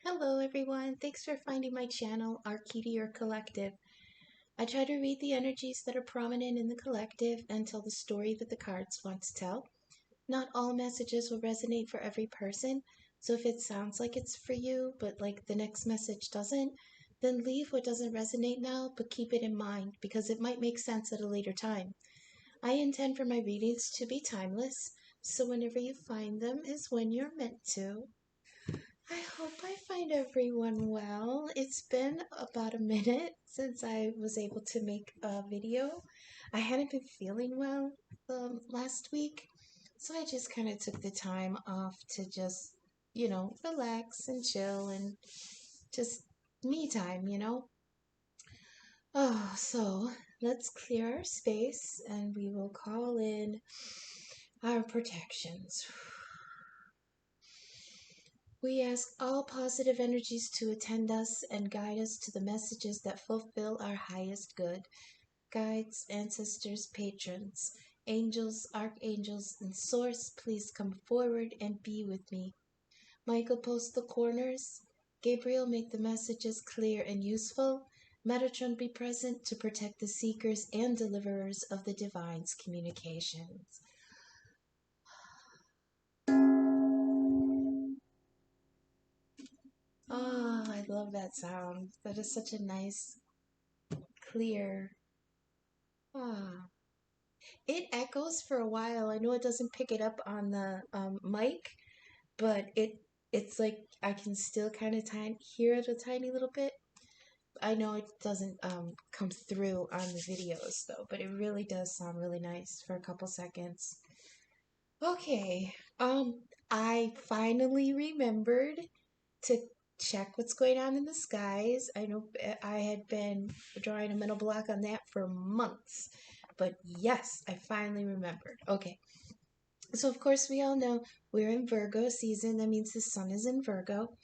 Hello everyone, thanks for finding my channel, Arkytior Collective. I try to read the energies that are prominent in the collective and tell the story that the cards want to tell. Not all messages will resonate for every person, so if it sounds like it's for you, but like the next message doesn't, then leave what doesn't resonate now, but keep it in mind because it might make sense at a later time. I intend for my readings to be timeless, so whenever you find them is when you're meant to. I hope I find everyone well. It's been about a minute since I was able to make a video. I hadn't been feeling well last week, so I just kind of took the time off to just, relax and chill and just me time. Oh, so let's clear our space and we will call in our protections. We ask all positive energies to attend us and guide us to the messages that fulfill our highest good. Guides, ancestors, patrons, angels, archangels, and source, please come forward and be with me. Michael, post the corners. Gabriel, make the messages clear and useful. Metatron, be present to protect the seekers and deliverers of the divine's communications. Oh, I love that sound. That is such a nice, clear. Ah. It echoes for a while. I know it doesn't pick it up on the mic, but it's like I can still kind of hear it a tiny little bit. I know it doesn't come through on the videos though, but it really does sound really nice for a couple seconds. Okay, I finally remembered to check what's going on in the skies. I know I had been drawing a mental block on that for months, but yes, I finally remembered. Okay, so of course we all know we're in Virgo season. That means the sun is in Virgo.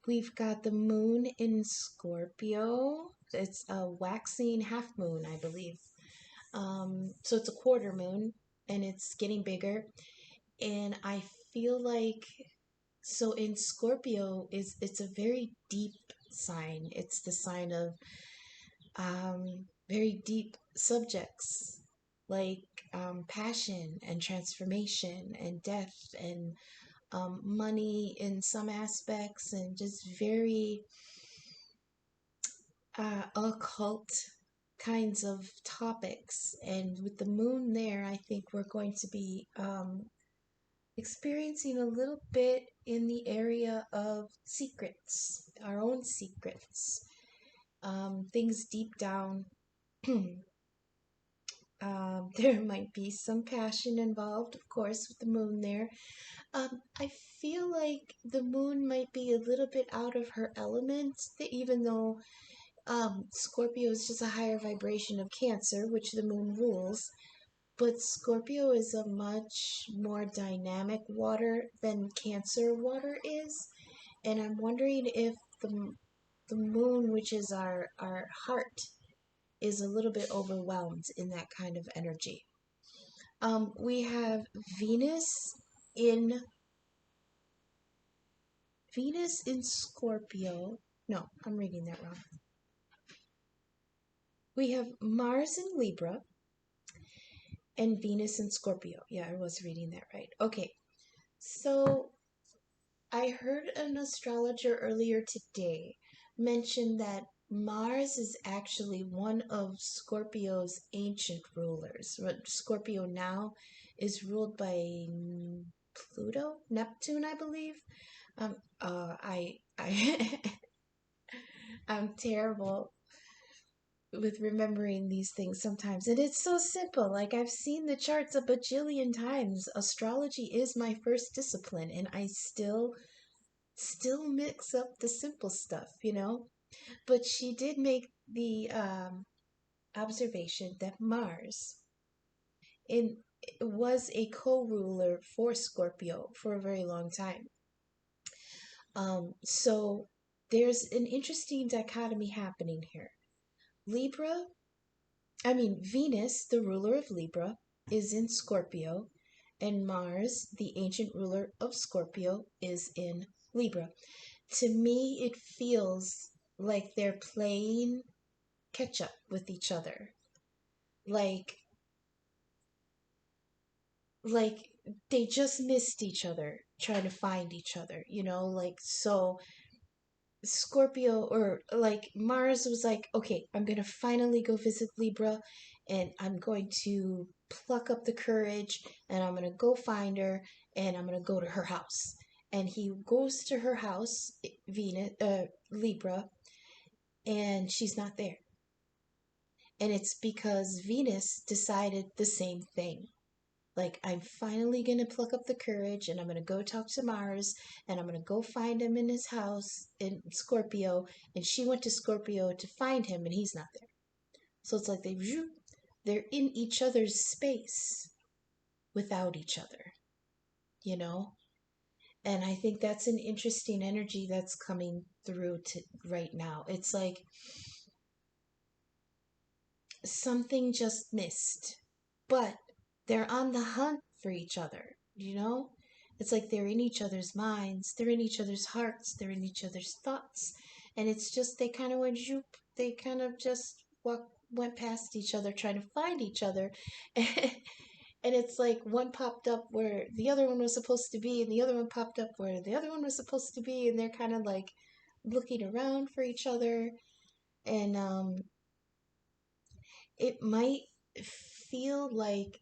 We've got the moon in Scorpio. It's a waxing half moon, I believe. So it's a quarter moon and it's getting bigger. And I feel like so in Scorpio it's a very deep sign. It's the sign of very deep subjects like passion and transformation and death and money in some aspects and just very occult kinds of topics. And with the moon there, I think we're going to be experiencing a little bit in the area of secrets, our own secrets, things deep down. There might be some passion involved, of course, with the moon there. I feel like the moon might be a little bit out of her element, even though Scorpio is just a higher vibration of Cancer, which the moon rules. But Scorpio is a much more dynamic water than Cancer water is. And I'm wondering if the moon, which is our heart, is a little bit overwhelmed in that kind of energy. We have Venus in Scorpio. No, I'm reading that wrong. We have Mars in Libra and Venus in Scorpio. Yeah, I was reading that right. Okay, so I heard an astrologer earlier today mention that Mars is actually one of Scorpio's ancient rulers. Scorpio now is ruled by Pluto, Neptune, I believe. I I'm terrible with remembering these things sometimes. And it's so simple. Like I've seen the charts a bajillion times. Astrology is my first discipline and I still mix up the simple stuff. But she did make the observation that Mars in was a co-ruler for Scorpio for a very long time. So there's an interesting dichotomy happening here. Venus, the ruler of Libra, is in Scorpio, and Mars, the ancient ruler of Scorpio, is in Libra. to me, it feels like they're playing catch up with each other. Like, like they just missed each other trying to find each other, like, so Scorpio, or like Mars was like, okay, I'm gonna finally go visit Libra, and I'm going to pluck up the courage, and I'm gonna go find her, and I'm gonna go to her house. And he goes to her house, Venus, Libra, and she's not there. And it's because Venus decided the same thing. Like, I'm finally going to pluck up the courage, and I'm going to go talk to Mars, and I'm going to go find him in his house in Scorpio. And she went to Scorpio to find him, and he's not there. So it's like they're in each other's space without each other, you know? And I think that's an interesting energy that's coming through to right now. It's like something just missed, but they're on the hunt for each other, It's like they're in each other's minds, they're in each other's hearts, they're in each other's thoughts. And it's just they kind of went zoop, they kind of just went past each other trying to find each other. And it's like one popped up where the other one was supposed to be, and the other one popped up where the other one was supposed to be, and they're kind of like looking around for each other. And it might feel like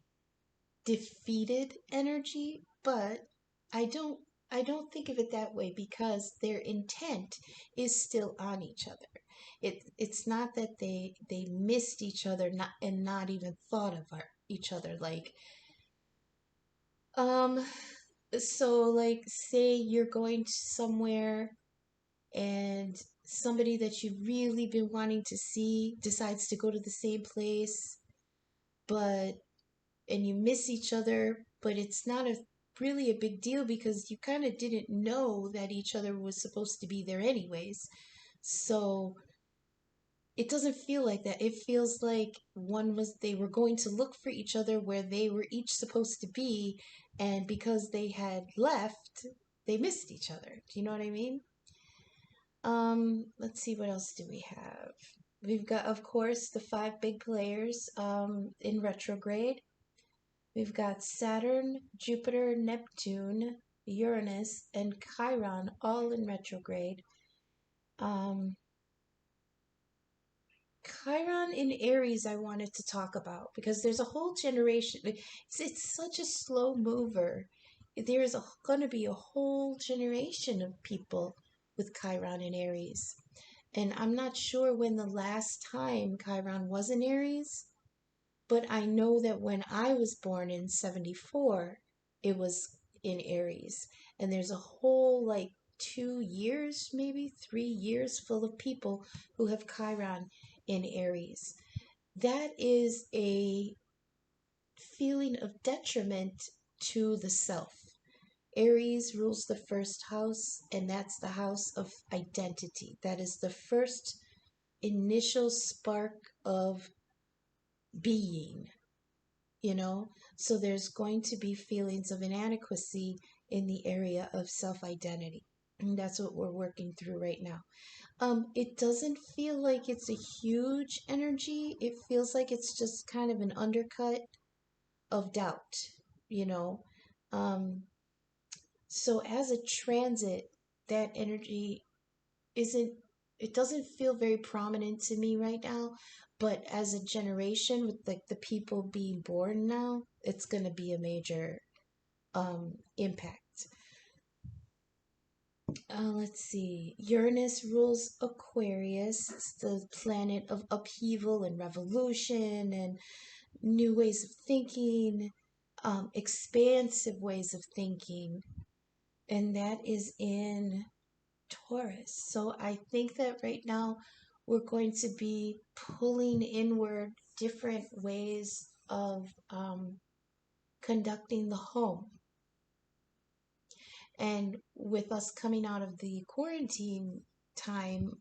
defeated energy, but I don't I don't think of it that way, because their intent is still on each other. It's not that they missed each other, not even thought of each other. Like, um so like, say you're going to somewhere, and somebody that you've really been wanting to see decides to go to the same place, but and you miss each other, but it's not really a big deal, because you kind of didn't know that each other was supposed to be there anyways. So it doesn't feel like that. It feels like they were going to look for each other where they were each supposed to be, and because they had left, they missed each other. Do you know what I mean? Let's see, what else do we have? We've got, of course, the 5 big players in retrograde. We've got Saturn, Jupiter, Neptune, Uranus, and Chiron all in retrograde. Chiron in Aries I wanted to talk about, because there's a whole generation. It's such a slow mover. There's going to be a whole generation of people with Chiron in Aries. And I'm not sure when the last time Chiron was in Aries, but I know that when I was born in 74, it was in Aries. And there's a whole, like, 2 years, maybe 3 years full of people who have Chiron in Aries. That is a feeling of detriment to the self. Aries rules the first house, and that's the house of identity. That is the first initial spark of being, So there's going to be feelings of inadequacy in the area of self-identity. And that's what we're working through right now. It doesn't feel like it's a huge energy. It feels like it's just kind of an undercut of doubt, you know. So as a transit, that energy isn't, it doesn't feel very prominent to me right now. But as a generation, with like the people being born now, it's going to be a major impact. Let's see. Uranus rules Aquarius. It's the planet of upheaval and revolution and new ways of thinking, expansive ways of thinking. And that is in Taurus. So I think that right now we're going to be pulling inward different ways of conducting the home. And with us coming out of the quarantine time,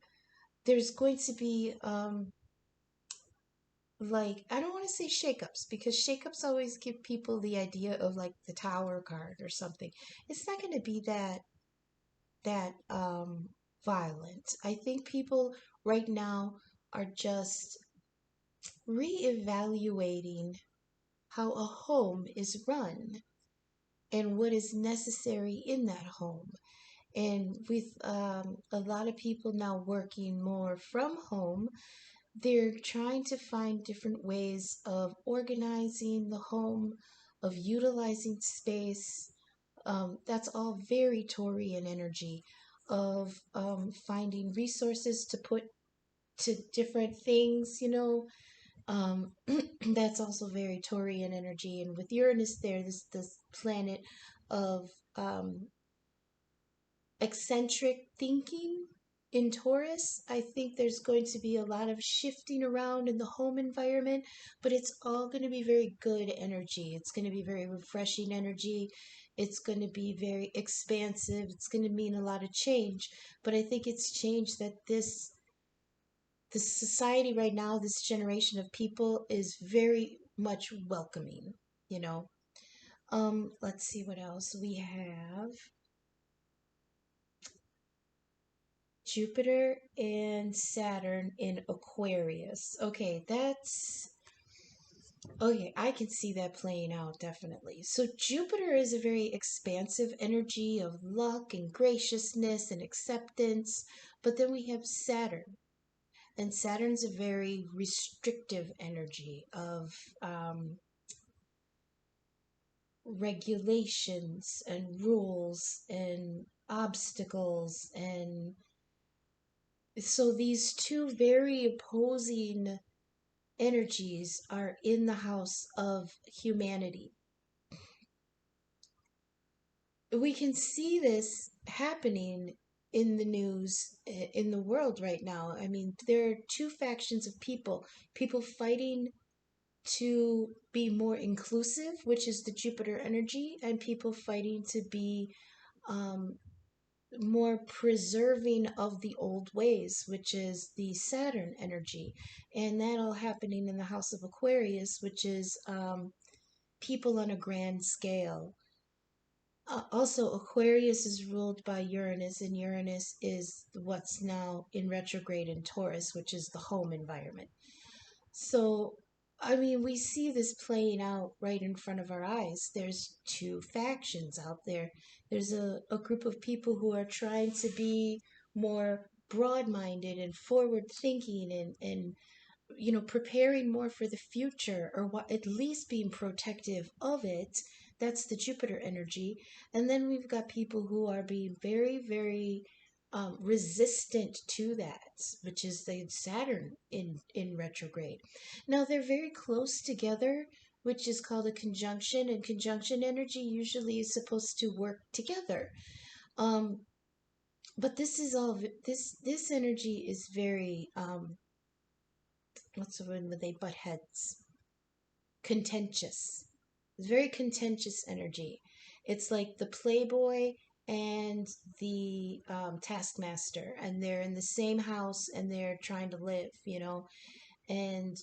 there's going to be like, I don't want to say shakeups, because shakeups always give people the idea of like the Tower card or something. It's not going to be that violent. I think people right now are just reevaluating how a home is run and what is necessary in that home. And with a lot of people now working more from home, they're trying to find different ways of organizing the home, of utilizing space. That's all very Taurian energy, of finding resources to put to different things, that's also very Taurian energy. And with Uranus there, this planet of eccentric thinking in Taurus, I think there's going to be a lot of shifting around in the home environment, but it's all going to be very good energy. It's going to be very refreshing energy. It's going to be very expansive. It's going to mean a lot of change. But I think it's change that this society right now, this generation of people is very much welcoming, you know. Let's see what else we have. Jupiter and Saturn in Aquarius. Okay, I can see that playing out definitely. So Jupiter is a very expansive energy of luck and graciousness and acceptance, but then we have Saturn. And Saturn's a very restrictive energy of regulations and rules and obstacles. And so these two very opposing energies are in the house of humanity. We can see this happening in the news in the world right now. I mean, there are two factions of people fighting to be more inclusive, which is the Jupiter energy, and people fighting to be more preserving of the old ways, which is the Saturn energy. And that all happening in the house of Aquarius, which is people on a grand scale. Also, Aquarius is ruled by Uranus, and Uranus is what's now in retrograde in Taurus, which is the home environment. So, I mean, we see this playing out right in front of our eyes. There's two factions out there. There's a group of people who are trying to be more broad-minded and forward-thinking and preparing more for the future, or what, at least being protective of it. That's the Jupiter energy. And then we've got people who are being very, very resistant to that, which is the Saturn in retrograde. Now they're very close together, which is called a conjunction, and conjunction energy usually is supposed to work together. But this is all this energy is very what's the word when they butt heads? Contentious. It's very contentious energy. It's like the playboy and the taskmaster, and they're in the same house and they're trying to live, And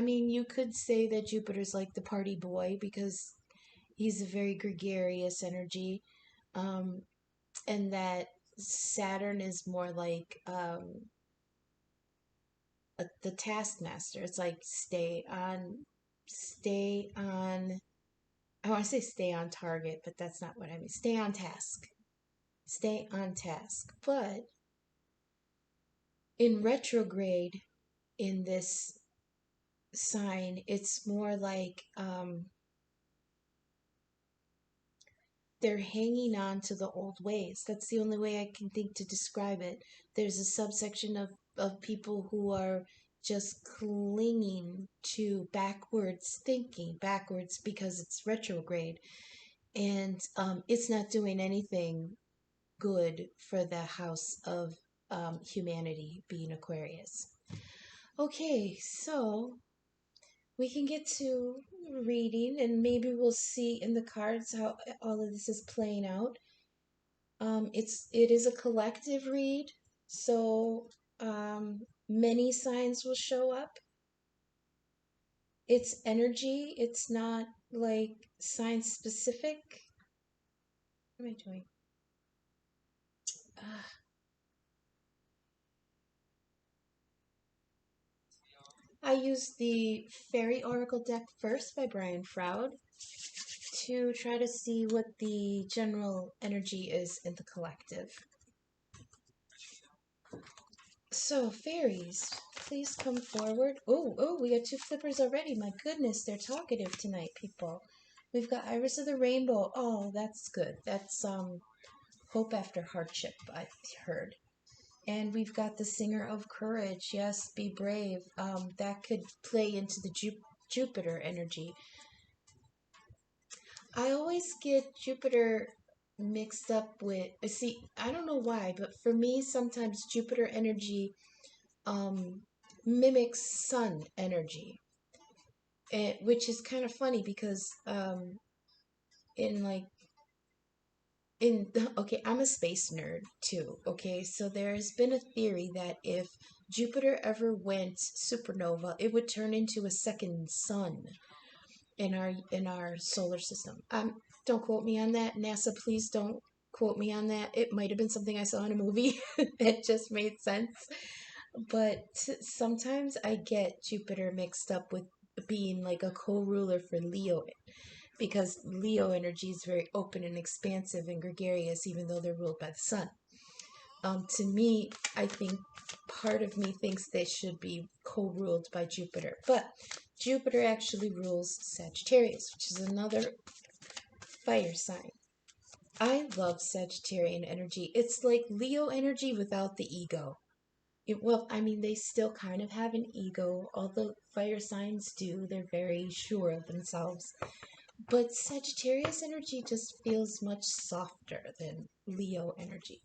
you could say that Jupiter's like the party boy because he's a very gregarious energy, and that Saturn is more like the taskmaster. It's like stay on. I want to say stay on target, but that's not what I mean. Stay on task. Stay on task. But in retrograde, in this sign, it's more like they're hanging on to the old ways. That's the only way I can think to describe it. There's a subsection of people who are just clinging to backwards thinking, backwards because it's retrograde. And it's not doing anything good for the house of humanity, being Aquarius. Okay, so we can get to reading, and maybe we'll see in the cards how all of this is playing out. It is a collective read, so many signs will show up. It's energy. It's not like sign specific. What am I doing? I used the Faerie Oracle deck first by Brian Froud to try to see what the general energy is in the collective. So, fairies, please come forward. Oh, we got 2 flippers already. My goodness, they're talkative tonight, people. We've got Iris of the Rainbow. Oh, that's good. That's hope after hardship, I heard. And we've got the Singer of Courage. Yes, be brave. That could play into the Jupiter energy. I always get Jupiter mixed up with, see, I don't know why, but for me, sometimes Jupiter energy mimics sun energy, which is kind of funny because okay, I'm a space nerd too, okay, so there's been a theory that if Jupiter ever went supernova, it would turn into a second sun in our solar system. Don't quote me on that. NASA, please don't quote me on that. It might have been something I saw in a movie that just made sense. But sometimes I get Jupiter mixed up with being like a co-ruler for Leo, because Leo energy is very open and expansive and gregarious, even though they're ruled by the sun. To me, I think part of me thinks they should be co-ruled by Jupiter, but Jupiter actually rules Sagittarius, which is another fire sign. I love Sagittarian energy. It's like Leo energy without the ego. Well, I mean, they still kind of have an ego. All the fire signs do. They're very sure of themselves. But Sagittarius energy just feels much softer than Leo energy.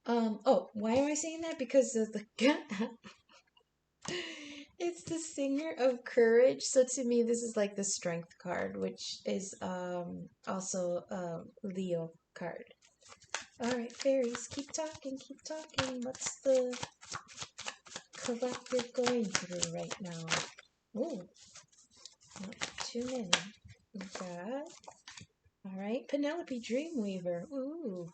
Oh, why am I saying that? Because of the it's the Singer of Courage. So to me, this is like the Strength card, which is also a Leo card. All right, fairies, keep talking, keep talking. What's the collective going through right now? Oh, not too many. We've got, all right, Penelope Dreamweaver. Ooh.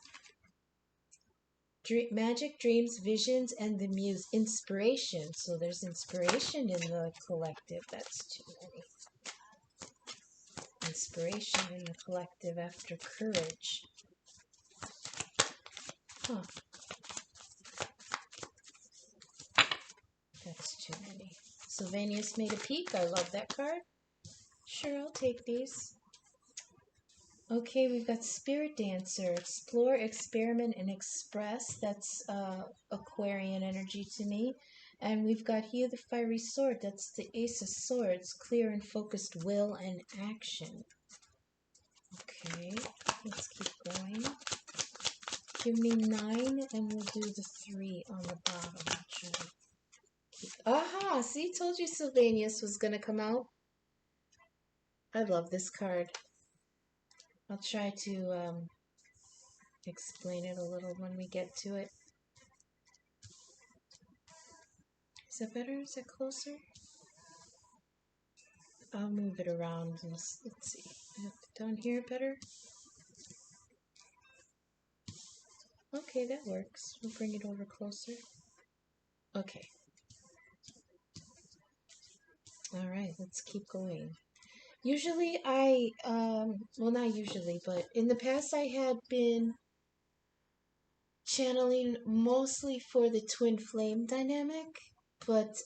Magic, dreams, visions, and the muse. Inspiration. So there's inspiration in the collective. That's too many. Inspiration in the collective after courage. Huh. That's too many. Sylvanius made a peek. I love that card. Sure, I'll take these. Okay, we've got Spirit Dancer. Explore, experiment, and express. That's Aquarian energy to me. And we've got here the Fiery Sword. That's the Ace of Swords. Clear and focused will and action. Okay, let's keep going. Give me 9, and we'll do the 3 on the bottom. Aha! See, told you Sylvanius was going to come out. I love this card. I'll try to explain it a little when we get to it. Is that better? Is that closer? I'll move it around. Let's see. Down here better? Okay, that works. We'll bring it over closer. Okay. Alright, let's keep going. Usually well, not usually, but in the past I had been channeling mostly for the twin flame dynamic, but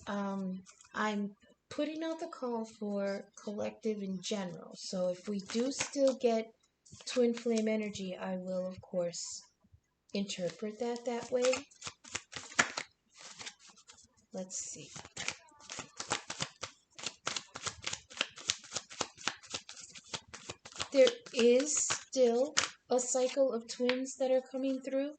I'm putting out the call for collective in general. So if we do still get twin flame energy, I will, of course, interpret that way. Let's see. There is still a cycle of twins that are coming through.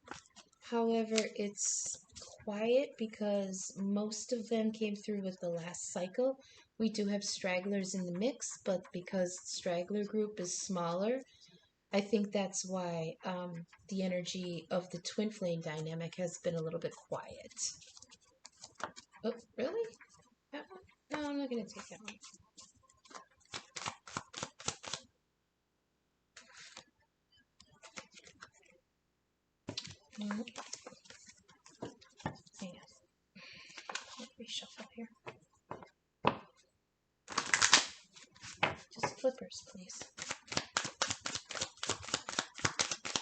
However, it's quiet because most of them came through with the last cycle. We do have stragglers in the mix, but because the straggler group is smaller, I think that's why the energy of the twin flame dynamic has been a little bit quiet. Oh, really? That one? No, I'm not going to take that one. No. Hang on. Reshuffle. slippers, please.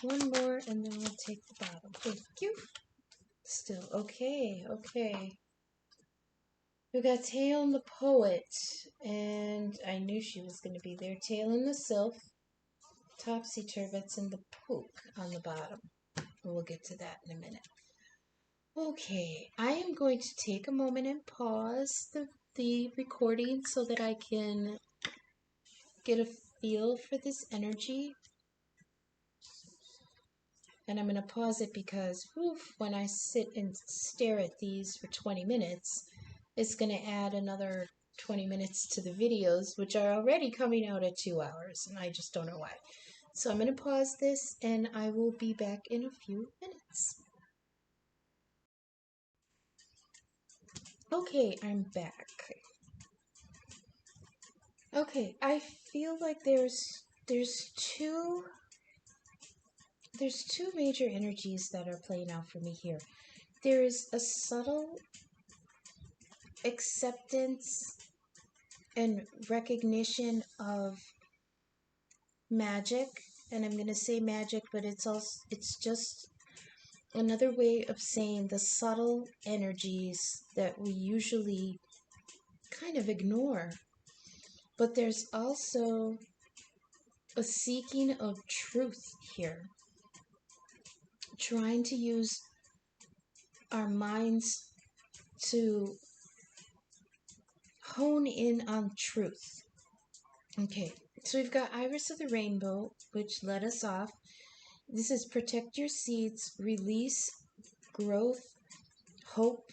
One more, and then we'll take the bottom. Thank you. Still, okay, okay. We got Tail the Poet, and I knew she was going to be there. Tail and the Sylph, Topsy-Turvets, and the Poke on the bottom. We'll get to that in a minute. Okay, I am going to take a moment and pause the recording so that I can get a feel for this energy. And I'm going to pause it because when I sit and stare at these for 20 minutes, it's going to add another 20 minutes to the videos, which are already coming out at 2 hours, and I just don't know why. So I'm going to pause this, and I will be back in a few minutes. Okay, I'm back. Okay, I feel like there's two major energies that are playing out for me here. There is a subtle acceptance and recognition of magic, and I'm going to say magic, but it's just another way of saying the subtle energies that we usually kind of ignore. But there's also a seeking of truth here, trying to use our minds to hone in on truth. Okay, so we've got Iris of the Rainbow, which led us off. This is protect your seeds, release, growth, hope,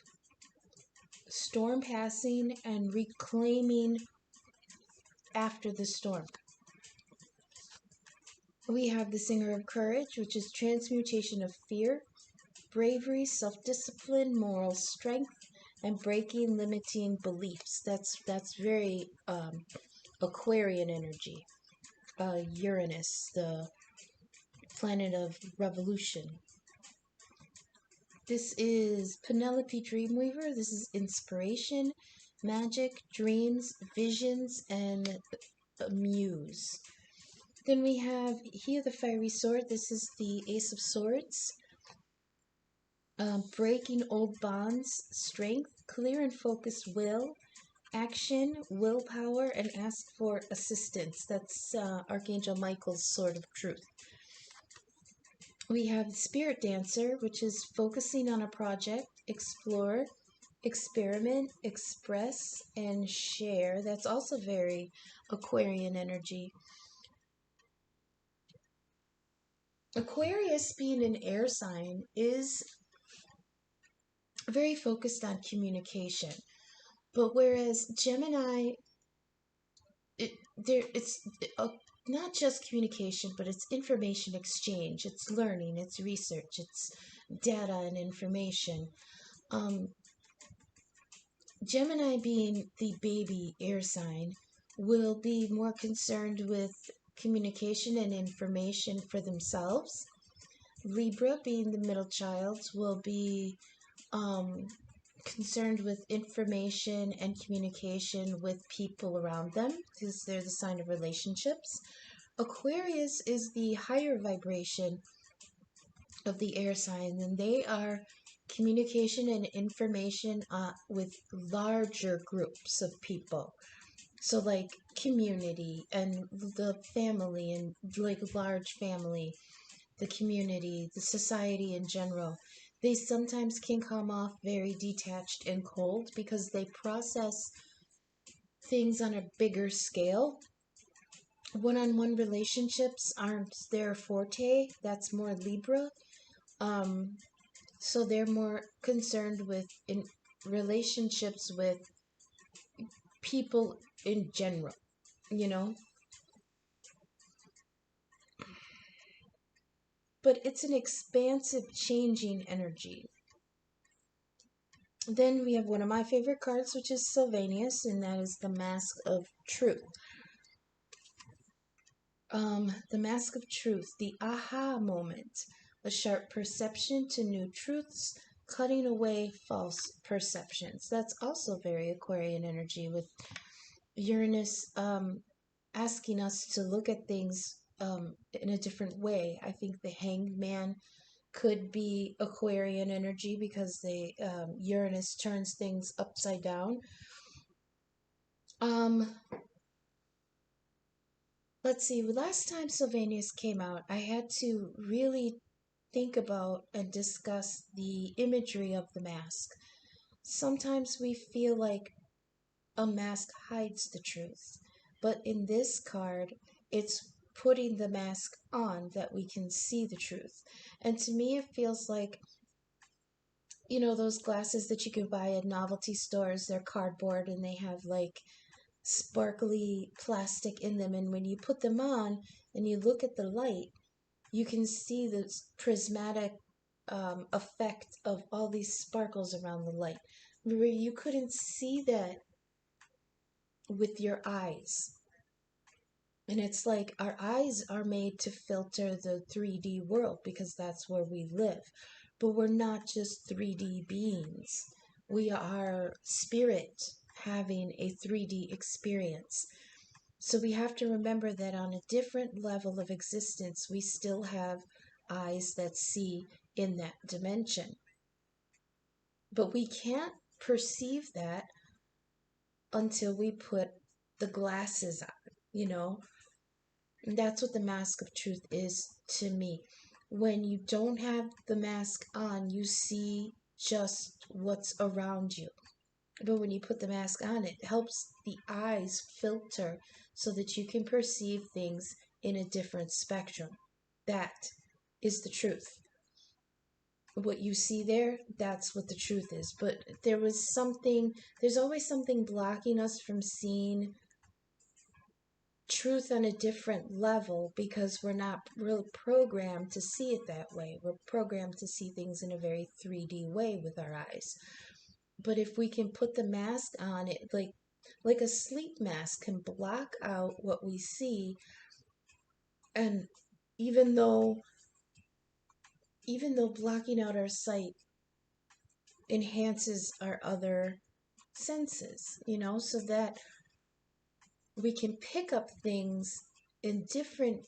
storm passing, and reclaiming after the storm. We have the Singer of Courage, which is transmutation of fear, bravery, self-discipline, moral strength, and breaking limiting beliefs. That's very Aquarian energy. Uranus, the planet of revolution. This is Penelope Dreamweaver. This is inspiration, magic, dreams, visions, and a muse. Then we have here the Fiery Sword. This is the Ace of Swords. Breaking old bonds, strength, clear and focused will, action, willpower, and ask for assistance. That's Archangel Michael's Sword of Truth. We have Spirit Dancer, which is focusing on a project, explore, experiment, express, and share. That's also very Aquarian energy. Aquarius, being an air sign, is very focused on communication. But whereas Gemini, it's not just communication, but it's information exchange, it's learning, it's research, it's data and information. Gemini, being the baby air sign, will be more concerned with communication and information for themselves. Libra, being the middle child, will be concerned with information and communication with people around them, because they're the sign of relationships. Aquarius is the higher vibration of the air sign, and they are communication and information with larger groups of people. So like community and the family, and like large family, the community, the society in general. They sometimes can come off very detached and cold because they process things on a bigger scale. One-on-one relationships aren't their forte. That's more Libra. So they're more concerned with relationships with people in general, you know? But it's an expansive, changing energy. Then we have one of my favorite cards, which is Sylvanus, and that is the Mask of Truth. The Mask of Truth, the aha moment, a sharp perception to new truths, cutting away false perceptions. That's also very Aquarian energy with Uranus asking us to look at things in a different way. I think the Hanged Man could be Aquarian energy because the Uranus turns things upside down. Let's see. Last time Sylvanus came out, I had to really think about and discuss the imagery of the mask. Sometimes we feel like a mask hides the truth, but in this card, it's putting the mask on that we can see the truth. And to me, it feels like, you know, those glasses that you can buy at novelty stores, they're cardboard and they have like sparkly plastic in them. And when you put them on and you look at the light, you can see the prismatic effect of all these sparkles around the light. Where you couldn't see that with your eyes. And it's like our eyes are made to filter the 3D world because that's where we live. But we're not just 3D beings. We are spirit having a 3D experience. So we have to remember that on a different level of existence, we still have eyes that see in that dimension. But we can't perceive that until we put the glasses on, you know? And that's what the mask of truth is to me. When you don't have the mask on, you see just what's around you. But when you put the mask on, it helps the eyes filter so that you can perceive things in a different spectrum. That is the truth. What you see there, that's what the truth is. But there's always something blocking us from seeing truth on a different level because we're not really programmed to see it that way. We're programmed to see things in a very 3D way with our eyes. But if we can put the mask on, it like a sleep mask can block out what we see. And even though blocking out our sight enhances our other senses, you know, so that we can pick up things in different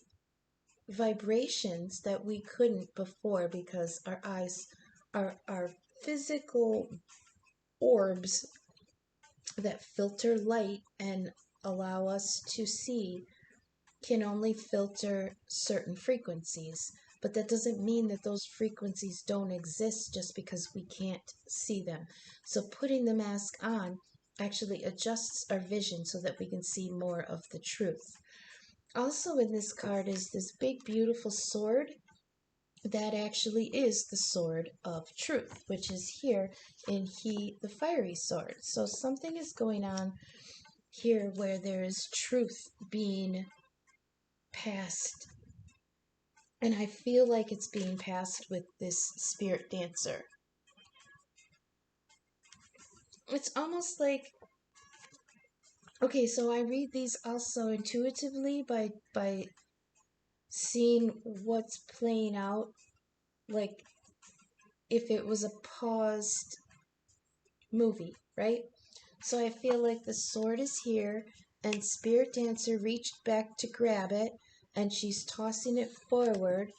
vibrations that we couldn't before because our eyes, our physical orbs that filter light and allow us to see can only filter certain frequencies. But that doesn't mean that those frequencies don't exist just because we can't see them. So putting the mask on actually adjusts our vision so that we can see more of the truth. Also in this card is this big beautiful sword that actually is the sword of truth, which is here in the fiery sword. So something is going on here where there is truth being passed. And I feel like it's being passed with this spirit dancer. It's almost like, okay, so I read these also intuitively by seeing what's playing out, like if it was a paused movie, right? So I feel like the sword is here and Spirit Dancer reached back to grab it and she's tossing it forward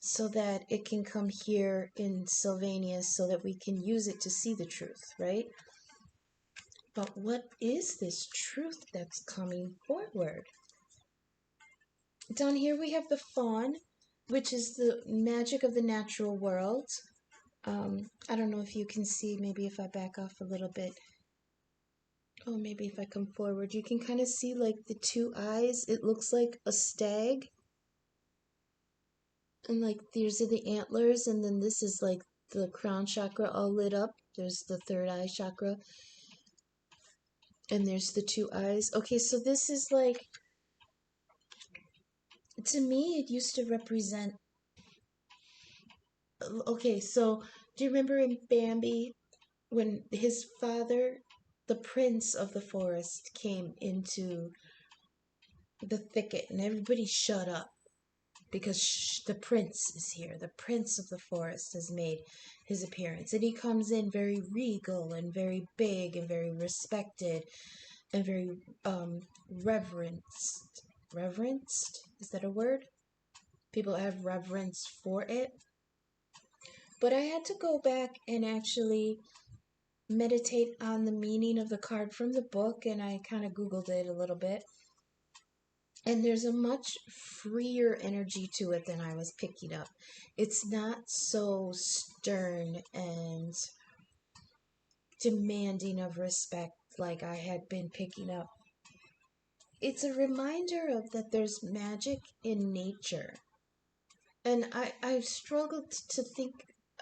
so that it can come here in Sylvanus so that we can use it to see the truth, right? But what is this truth that's coming forward? Down here we have the fawn, which is the magic of the natural world. I don't know if you can see, maybe if I back off a little bit. Oh, maybe if I come forward, you can kind of see like the two eyes. It looks like a stag. And like these are the antlers, and then this is like the crown chakra all lit up. There's the third eye chakra. And there's the two eyes. Okay, so this is like, to me, it used to represent, okay, so do you remember in Bambi when his father, the prince of the forest, came into the thicket and everybody shut up because the prince is here. The prince of the forest has made his appearance and he comes in very regal and very big and very respected. and very reverenced. Reverenced? Is that a word? People have reverence for it. But I had to go back and actually meditate on the meaning of the card from the book, and I kind of Googled it a little bit. And there's a much freer energy to it than I was picking up. It's not so stern and demanding of respect like I had been picking up. It's a reminder of that there's magic in nature. And I've struggled to think,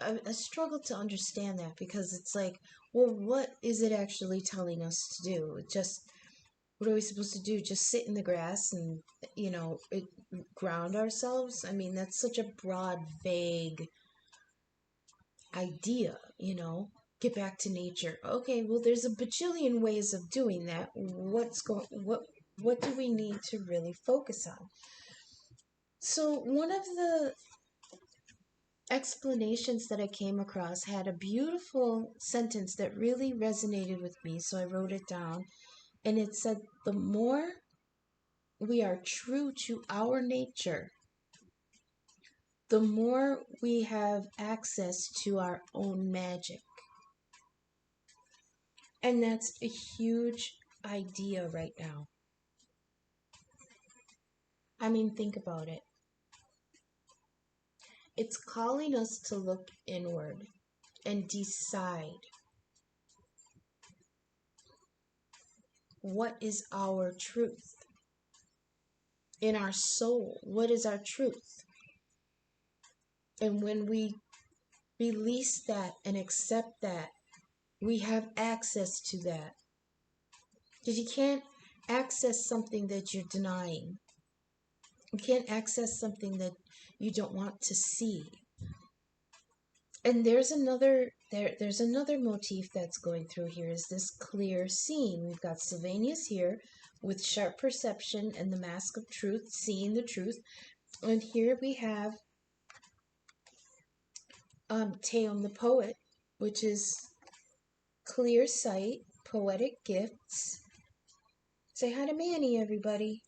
I struggled to understand that, because it's like, well, what is it actually telling us to do? Just, what are we supposed to do? Just sit in the grass and, ground ourselves? I mean, that's such a broad, vague idea, Get back to nature. Okay, well, there's a bajillion ways of doing that. What do we need to really focus on? So one of the explanations that I came across had a beautiful sentence that really resonated with me, so I wrote it down. And it said, the more we are true to our nature, the more we have access to our own magic. And that's a huge idea right now. I mean, think about it. It's calling us to look inward and decide what is our truth. In our soul, what is our truth? And when we release that and accept that, we have access to that. Because you can't access something that you're denying. You can't access something that you don't want to see. And there's another motif that's going through here, is this clear seeing. We've got Sylvanus here with sharp perception and the mask of truth, seeing the truth. And here we have Teom the poet, which is clear sight, poetic gifts. Say hi to Manny, everybody.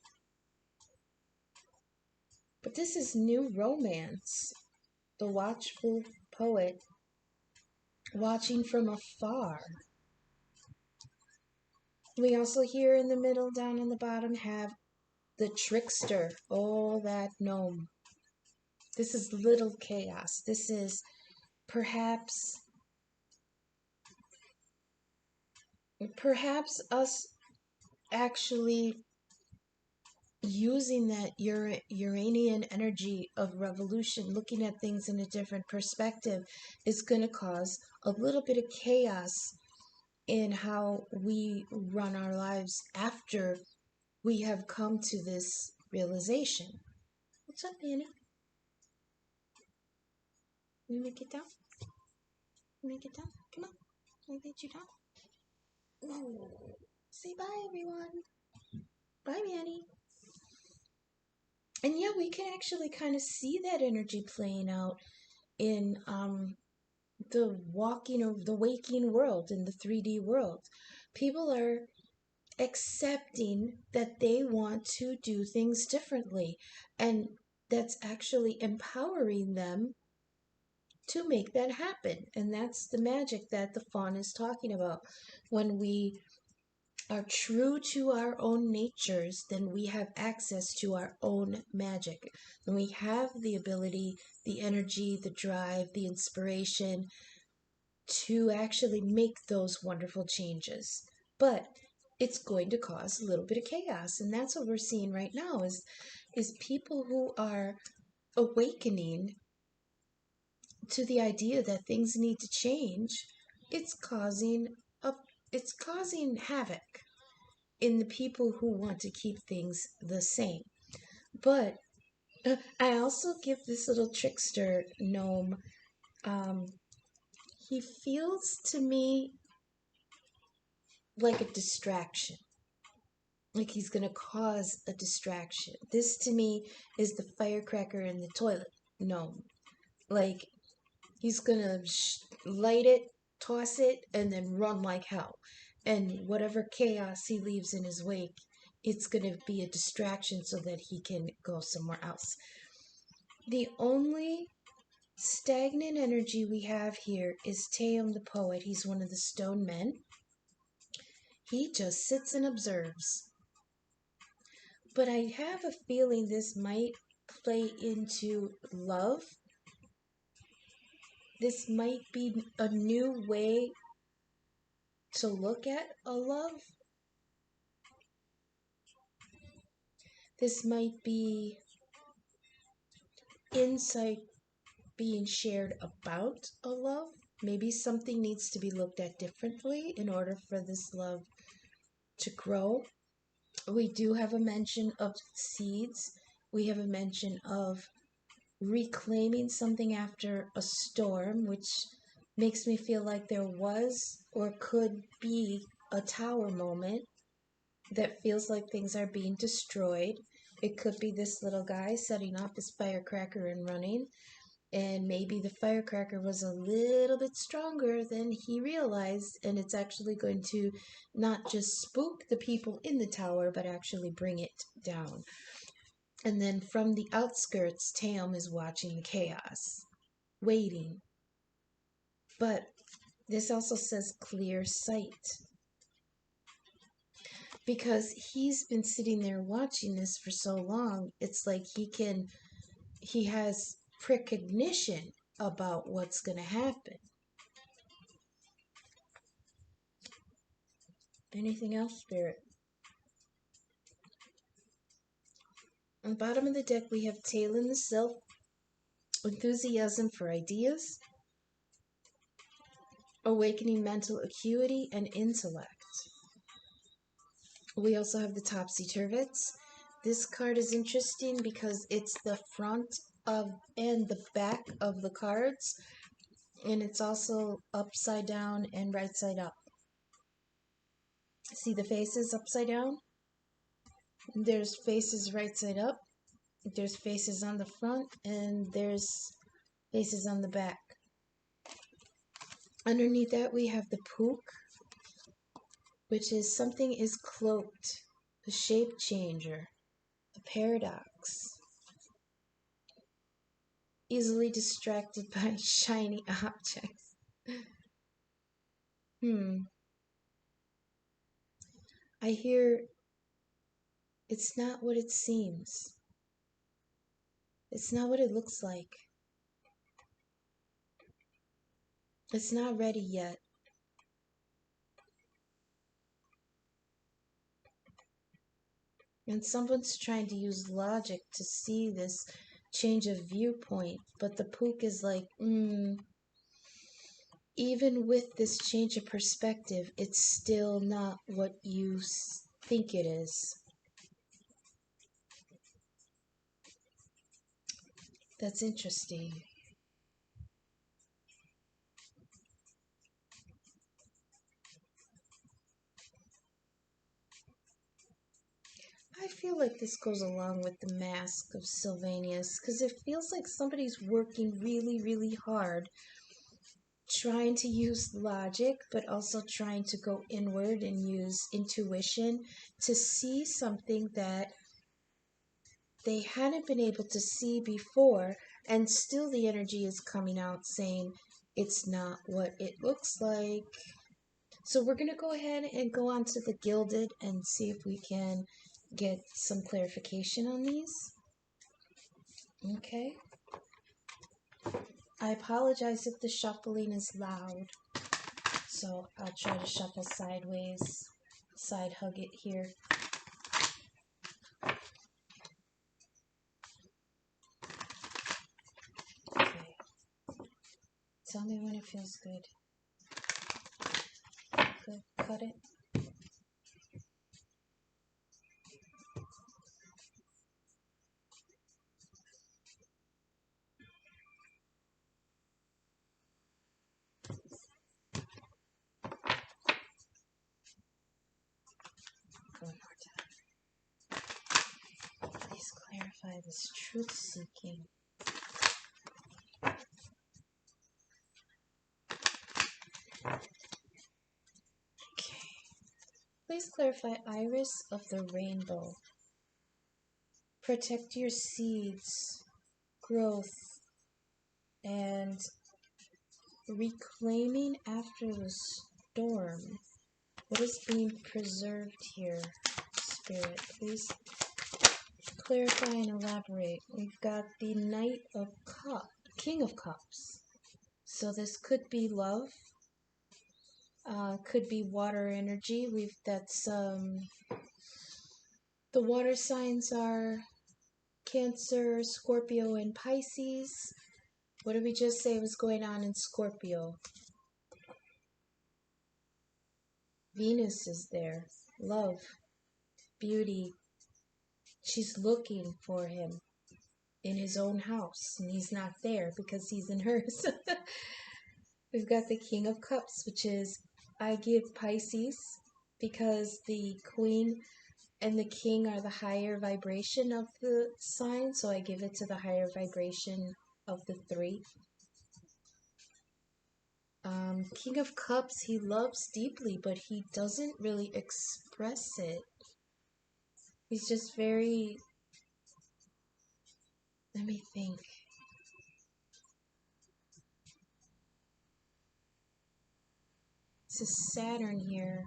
But this is new romance. The watchful poet, watching from afar. We also here in the middle, down on the bottom, have the trickster. Oh, that gnome. This is little chaos. This is perhaps us actually using that Uranian energy of revolution, looking at things in a different perspective, is going to cause a little bit of chaos in how we run our lives after we have come to this realization. What's up, Annie? Let me make it down. Make it down. Come on. Let me get you down. Ooh. Say bye, everyone. Bye, Manny. And yeah, we can actually kind of see that energy playing out in the waking world, in the 3D world. People are accepting that they want to do things differently, and that's actually empowering them to make that happen. And that's the magic that the faun is talking about. When we are true to our own natures, then we have access to our own magic. And we have the ability, the energy, the drive, the inspiration to actually make those wonderful changes. But it's going to cause a little bit of chaos. And that's what we're seeing right now is people who are awakening to the idea that things need to change. It's causing havoc in the people who want to keep things the same. But I also give this little trickster gnome, he feels to me like a distraction. Like he's going to cause a distraction. This to me is the firecracker in the toilet gnome. Like he's going to light it, toss it, and then run like hell. And whatever chaos he leaves in his wake, it's going to be a distraction so that he can go somewhere else. The only stagnant energy we have here is Teom the poet. He's one of the stone men. He just sits and observes. But I have a feeling this might play into love. This might be a new way to look at a love. This might be insight being shared about a love. Maybe something needs to be looked at differently in order for this love to grow. We do have a mention of seeds. We have a mention of reclaiming something after a storm, which makes me feel like there was or could be a tower moment that feels like things are being destroyed. It could be this little guy setting off his firecracker and running, and maybe the firecracker was a little bit stronger than he realized, and it's actually going to not just spook the people in the tower, but actually bring it down. And then from the outskirts, Teom is watching the chaos, waiting. But this also says clear sight, because he's been sitting there watching this for so long. It's like he has precognition about what's going to happen. Anything else, Spirit? On the bottom of the deck, we have Talon the Self, enthusiasm for ideas, awakening mental acuity and intellect. We also have the Topsy-Turvets. This card is interesting because it's the front of and the back of the cards, and it's also upside down and right side up. See the faces upside down? There's faces right side up. There's faces on the front, and there's faces on the back. Underneath that, we have the Pook, which is something is cloaked, the shape changer, the paradox, easily distracted by shiny objects. I hear it's not what it seems. It's not what it looks like. It's not ready yet. And someone's trying to use logic to see this change of viewpoint, but the Pook is like, even with this change of perspective, it's still not what you think it is. That's interesting. I feel like this goes along with the Mask of Sylvanus, because it feels like somebody's working really, really hard, trying to use logic, but also trying to go inward and use intuition to see something that they hadn't been able to see before, and still the energy is coming out saying it's not what it looks like. So we're going to go ahead and go on to the Gilded and see if we can get some clarification on these. Okay. I apologize if the shuffling is loud. So I'll try to shuffle sideways, side hug it here. Okay. Tell me when it feels good. Good. Cut it. One more time. Please clarify this truth-seeking. Okay. Please clarify iris of the rainbow. Protect your seeds, growth, and reclaiming after the storm. What is being preserved here, Spirit? Please clarify and elaborate. We've got the Knight of Cups, King of Cups. So this could be love. Could be water energy. That's the water signs are Cancer, Scorpio, and Pisces. What did we just say was going on in Scorpio? Venus is there. Love, beauty. She's looking for him in his own house, and he's not there because he's in hers. We've got the King of Cups, which is, I give Pisces, because the Queen and the King are the higher vibration of the sign, so I give it to the higher vibration of the three. King of Cups, he loves deeply, but he doesn't really express it. He's just very, let me think. It's a Saturn here.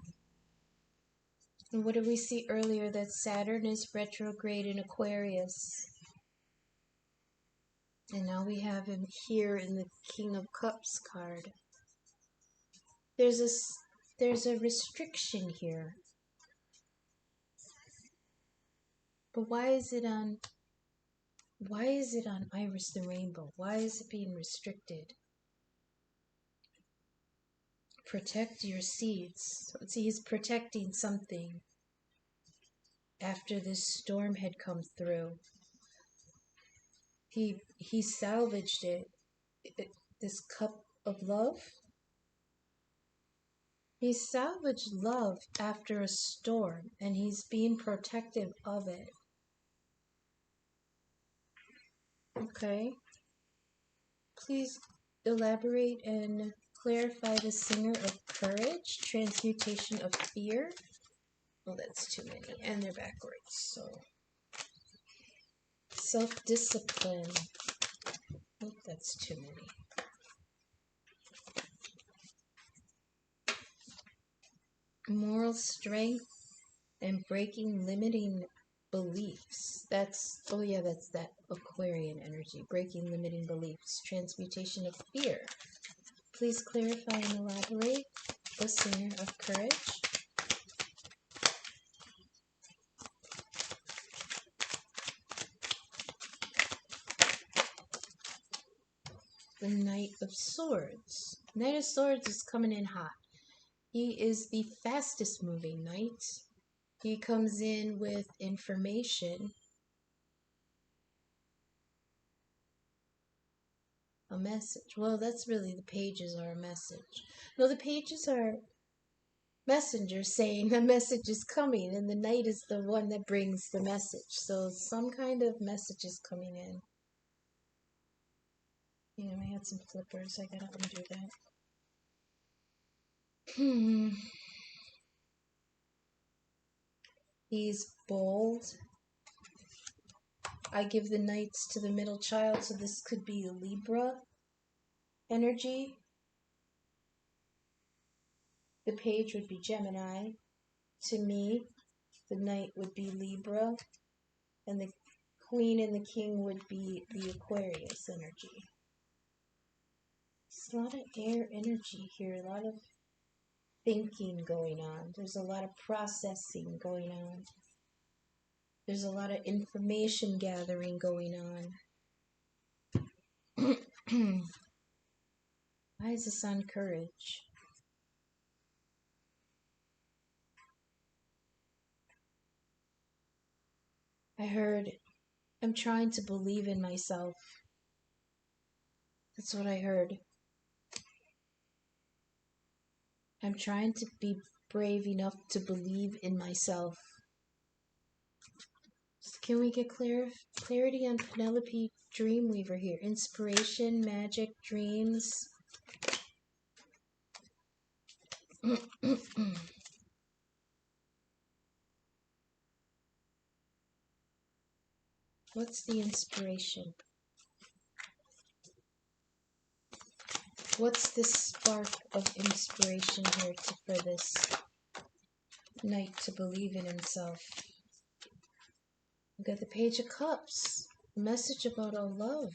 And what did we see earlier? That Saturn is retrograde in Aquarius. And now we have him here in the King of Cups card. There's a restriction here. But why is it on Iris the Rainbow? Why is it being restricted? Protect your seeds. So he's protecting something after this storm had come through. He salvaged it. This cup of love. He salvaged love after a storm, and he's being protective of it. Okay. Please elaborate and clarify the Singer of Courage, Transmutation of Fear. Oh, that's too many, and they're backwards, so. Self-discipline. Oh, that's too many. Moral strength and breaking limiting beliefs. That's that Aquarian energy. Breaking limiting beliefs. Transmutation of fear. Please clarify and elaborate the Singer of Courage. The Knight of Swords. Knight of Swords is coming in hot. He is the fastest moving knight. He comes in with information. A message. Well, that's really the pages are a message. No, the pages are messengers saying a message is coming, and the knight is the one that brings the message. So some kind of message is coming in. You know, I had some flippers. I gotta undo that. He's bold. I give the knights to the middle child, so this could be Libra energy. The page would be Gemini. To me, the knight would be Libra, and the queen and the king would be the Aquarius energy. There's a lot of air energy here, a lot of thinking going on. There's a lot of processing going on. There's a lot of information gathering going on. Why is this on courage? I heard, I'm trying to believe in myself. That's what I heard. I'm trying to be brave enough to believe in myself. So can we get clarity on Penelope Dreamweaver here? Inspiration, magic, dreams. What's the inspiration? What's the spark of inspiration here for this knight to believe in himself? We've got the Page of Cups, a message about our love.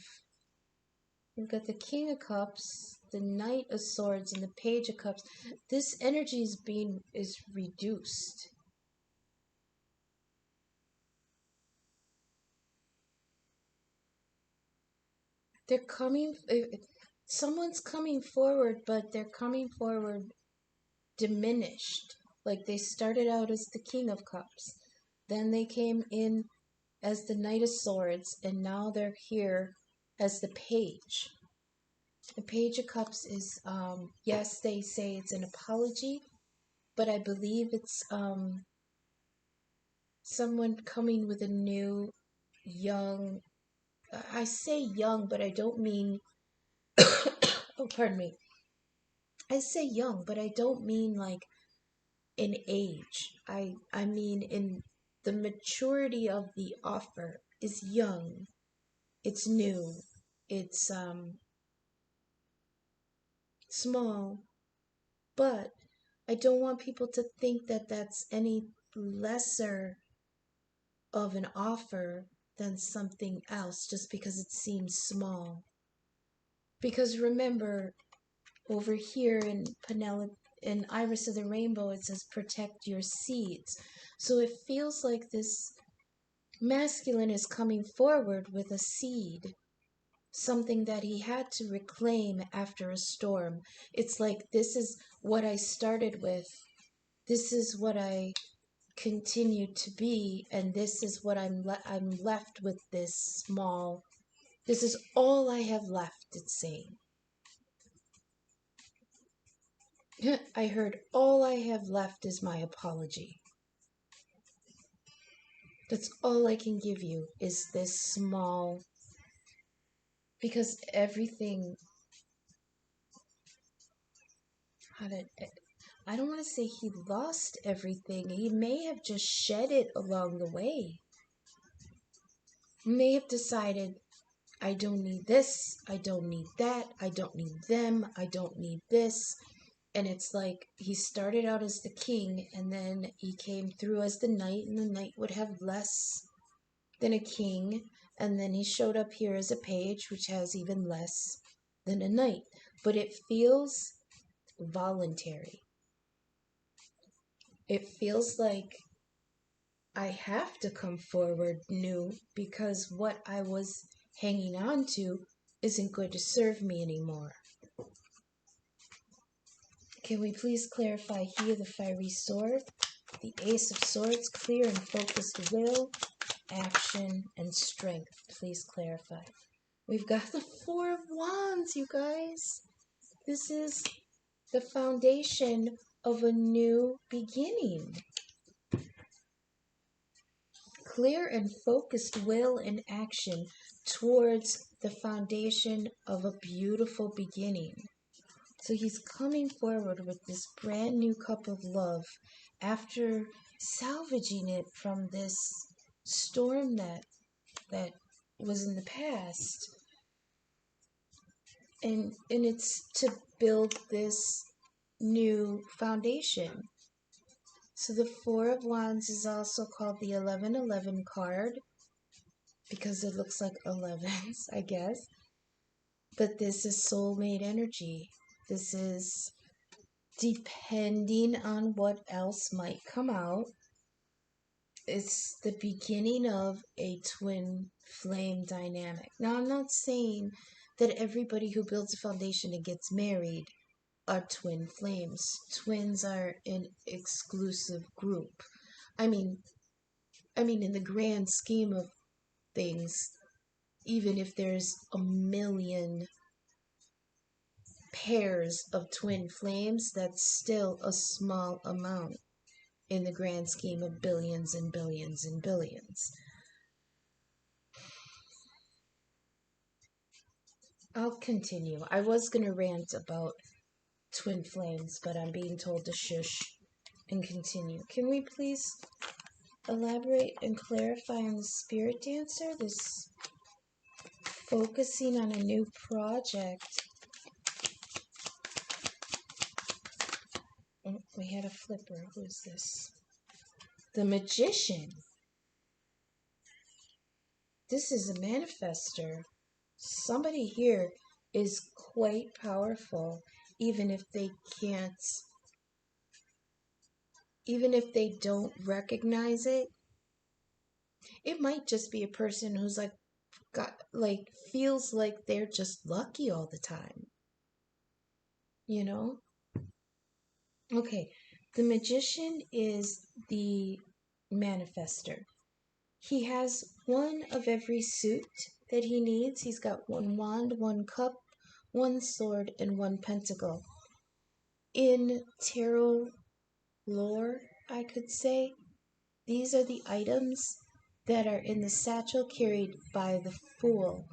We've got the King of Cups, the Knight of Swords, and the Page of Cups. This energy is reduced. They're coming, someone's coming forward, but they're coming forward diminished. Like they started out as the King of Cups, then they came in as the Knight of Swords, and now they're here as the Page. The Page of Cups is, yes, they say it's an apology, but I believe it's someone coming with a new, young, I say young, but I don't mean, oh, pardon me. I say young, but I don't mean like in age. I mean in the maturity of the offer is young. It's new. It's small. But I don't want people to think that that's any lesser of an offer than something else just because it seems small. Because remember, over here in Penelope, in Iris of the Rainbow, it says protect your seeds. So it feels like this masculine is coming forward with a seed, something that he had to reclaim after a storm. It's like, this is what I started with, this is what I continue to be, and this is what I'm left with. This small, this is all I have left, it's saying. I heard, all I have left is my apology. That's all I can give you, is this small, because everything, I don't want to say he lost everything. He may have just shed it along the way. He may have decided, I don't need this, I don't need that, I don't need them, I don't need this. And it's like he started out as the king, and then he came through as the knight, and the knight would have less than a king. And then he showed up here as a page, which has even less than a knight. But it feels voluntary. It feels like I have to come forward new because what I was hanging on to isn't going to serve me anymore. Can we please clarify here the fiery sword, the Ace of Swords, clear and focused will, action, and strength? Please clarify. We've got the Four of Wands, you guys. This is the foundation of a new beginning. Clear and focused will and action towards the foundation of a beautiful beginning. So he's coming forward with this brand new cup of love after salvaging it from this storm that was in the past. And it's to build this new foundation. So the Four of Wands is also called the 1111 card because it looks like 11s, I guess. But this is soulmate energy. This is depending on what else might come out. It's the beginning of a twin flame dynamic. Now, I'm not saying that everybody who builds a foundation and gets married are twin flames. Twins are an exclusive group. I mean, in the grand scheme of things, even if there's a million pairs of twin flames, that's still a small amount in the grand scheme of billions and billions and billions. I'll continue. I was going to rant about twin flames, but I'm being told to shush and continue. Can we please elaborate and clarify on the spirit dancer? This focusing on a new project. Oh, we had a flipper. Who is this? The magician. This is a manifester. Somebody here is quite powerful, even if they don't recognize it. It might just be a person who's feels like they're just lucky all the time. You know? Okay, the magician is the manifester. He has one of every suit that he needs. He's got one wand, one cup, one sword, and one pentacle. In tarot lore, I could say, these are the items that are in the satchel carried by the Fool.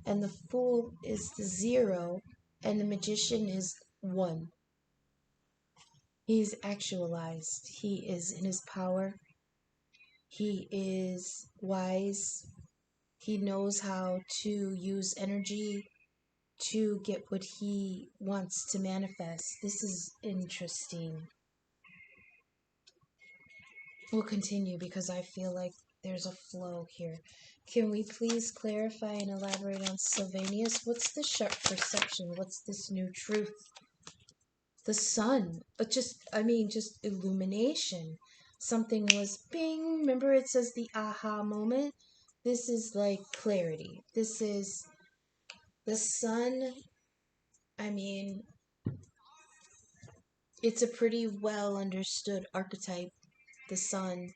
And the Fool is the 0, and the magician is 1. He's actualized. He is in his power. He is wise. He knows how to use energy to get what he wants to manifest. This is interesting. We'll continue because I feel like there's a flow here. Can we please clarify and elaborate on Sylvanus? What's the sharp perception? What's this new truth? The sun. Just illumination. Something was bing. Remember it says the aha moment? This is like clarity. This is the sun. I mean, it's a pretty well understood archetype. The sun.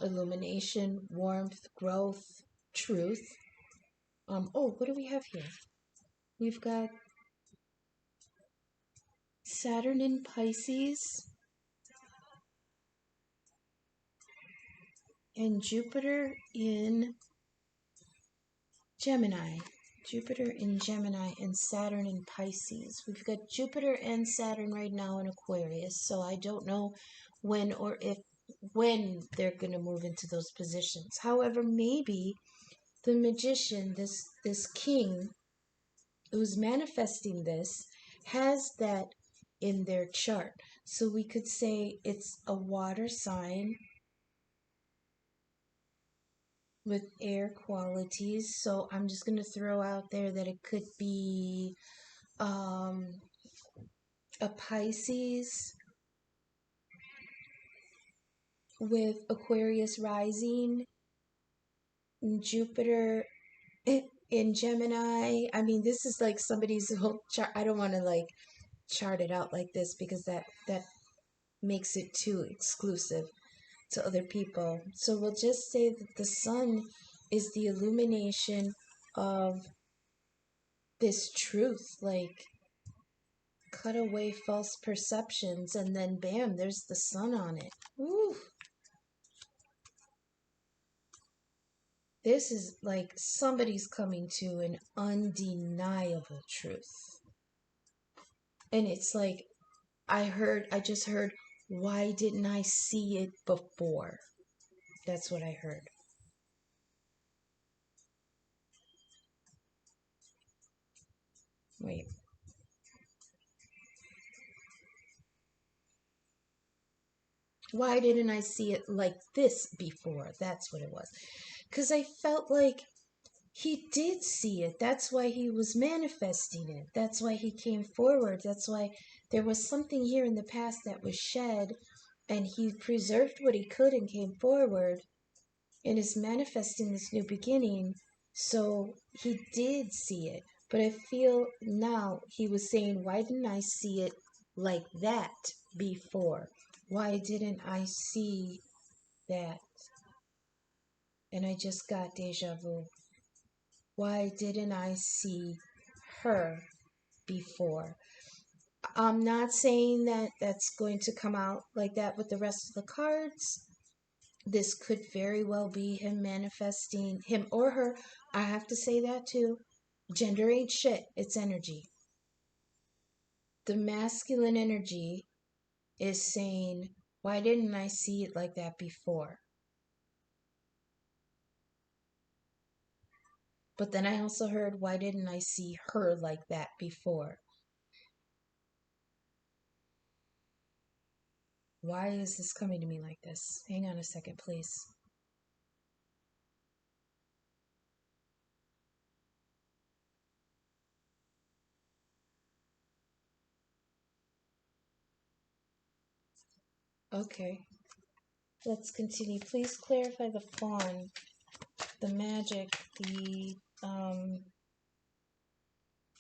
Illumination, warmth, growth, truth. What do we have here? We've got Saturn in Pisces and Jupiter in Gemini. Jupiter in Gemini and Saturn in Pisces. We've got Jupiter and Saturn right now in Aquarius, so I don't know when they're going to move into those positions. However, maybe the magician, this king who's manifesting this, has that in their chart. So we could say it's a water sign with air qualities. So I'm just going to throw out there that it could be a Pisces with Aquarius rising, Jupiter in Gemini. I mean, this is like somebody's whole chart. I don't want to chart it out like this because that makes it too exclusive to other people. So we'll just say that the sun is the illumination of this truth, cut away false perceptions, and then bam, there's the sun on it. Woo! This is like somebody's coming to an undeniable truth. And it's like, I just heard, why didn't I see it before? That's what I heard. Wait. Why didn't I see it like this before? That's what it was. Because I felt like he did see it. That's why he was manifesting it. That's why he came forward. That's why there was something here in the past that was shed, and he preserved what he could and came forward and is manifesting this new beginning. So he did see it. But I feel now he was saying, why didn't I see it like that before? Why didn't I see that? And I just got deja vu. Why didn't I see her before? I'm not saying that that's going to come out like that with the rest of the cards. This could very well be him manifesting, him or her. I have to say that too. Gender ain't shit. It's energy. The masculine energy is saying, Why didn't I see it like that before? But then I also heard, why didn't I see her like that before? Why is this coming to me like this? Hang on a second, please. Okay, let's continue. Please clarify the fawn, the magic, the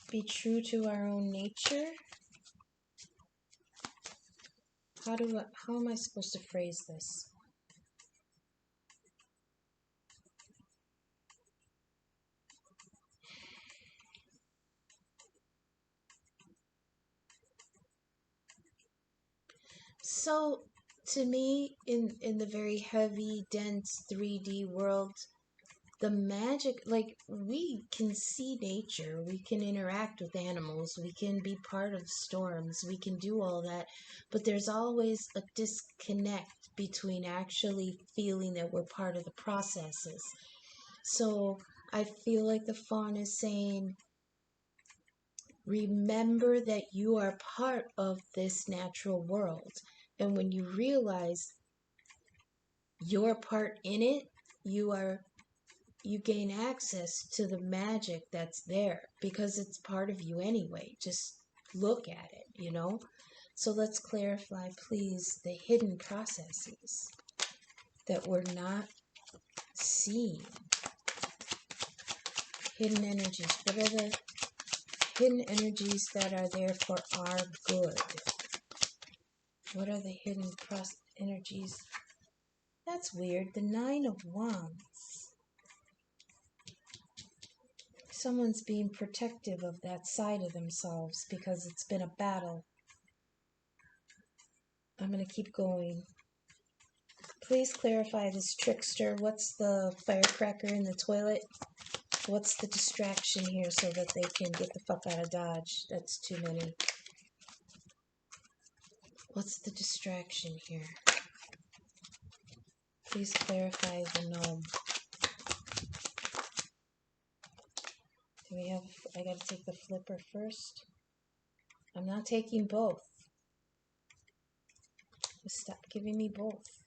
be true to our own nature. How am I supposed to phrase this? So, to me, in the very heavy, dense 3D world, the magic, like, we can see nature, we can interact with animals, we can be part of storms, we can do all that, but there's always a disconnect between actually feeling that we're part of the processes. So I feel like the fawn is saying, remember that you are part of this natural world. And when you realize your part in it, you gain access to the magic that's there because it's part of you anyway. Just look at it, you know? So let's clarify, please, the hidden processes that we're not seeing. Hidden energies. What are the hidden energies that are there for our good? What are the hidden energies? That's weird. The Nine of Wands. Someone's being protective of that side of themselves because it's been a battle. I'm going to keep going. Please clarify this trickster. What's the firecracker in the toilet? What's the distraction here so that they can get the fuck out of Dodge? That's too many. What's the distraction here? Please clarify the gnome. Do we have... I gotta take the flipper first. I'm not taking both. Stop giving me both.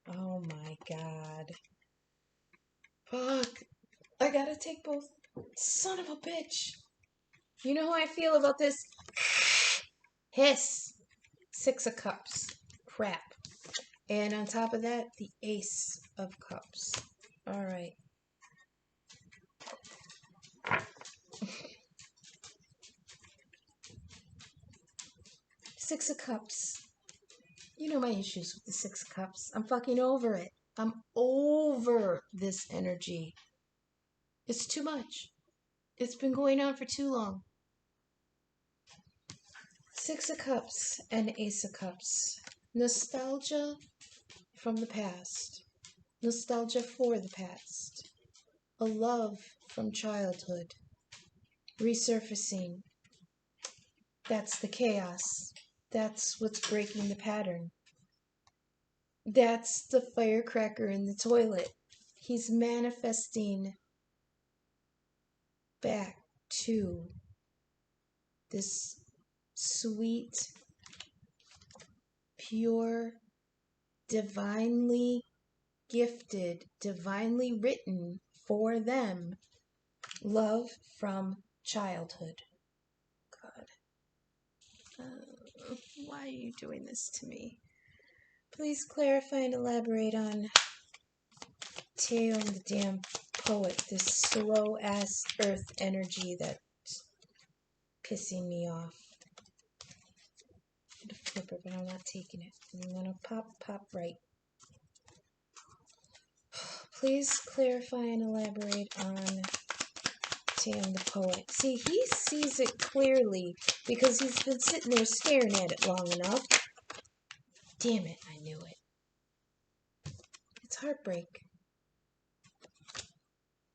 Oh my god. Fuck. I gotta take both. Son of a bitch. You know how I feel about this? Hiss. Six of Cups. Crap. And on top of that, the Ace of Cups. Alright. Six of Cups. You know my issues with the Six of Cups. I'm fucking over it. I'm over this energy. It's too much. It's been going on for too long. Six of Cups and Ace of Cups. Nostalgia from the past. Nostalgia for the past. A love from childhood. Resurfacing. That's the chaos. That's what's breaking the pattern. That's the firecracker in the toilet. He's manifesting back to this sweet, pure, divinely gifted, divinely written for them love from childhood. God. Why are you doing this to me? Please clarify and elaborate on Teo the damn poet, this slow-ass earth energy that's pissing me off. I'm gonna flip it, but I'm not taking it. I'm gonna pop right. Please clarify and elaborate on Tam the poet. See, he sees it clearly because he's been sitting there staring at it long enough. Damn it, I knew it. It's heartbreak.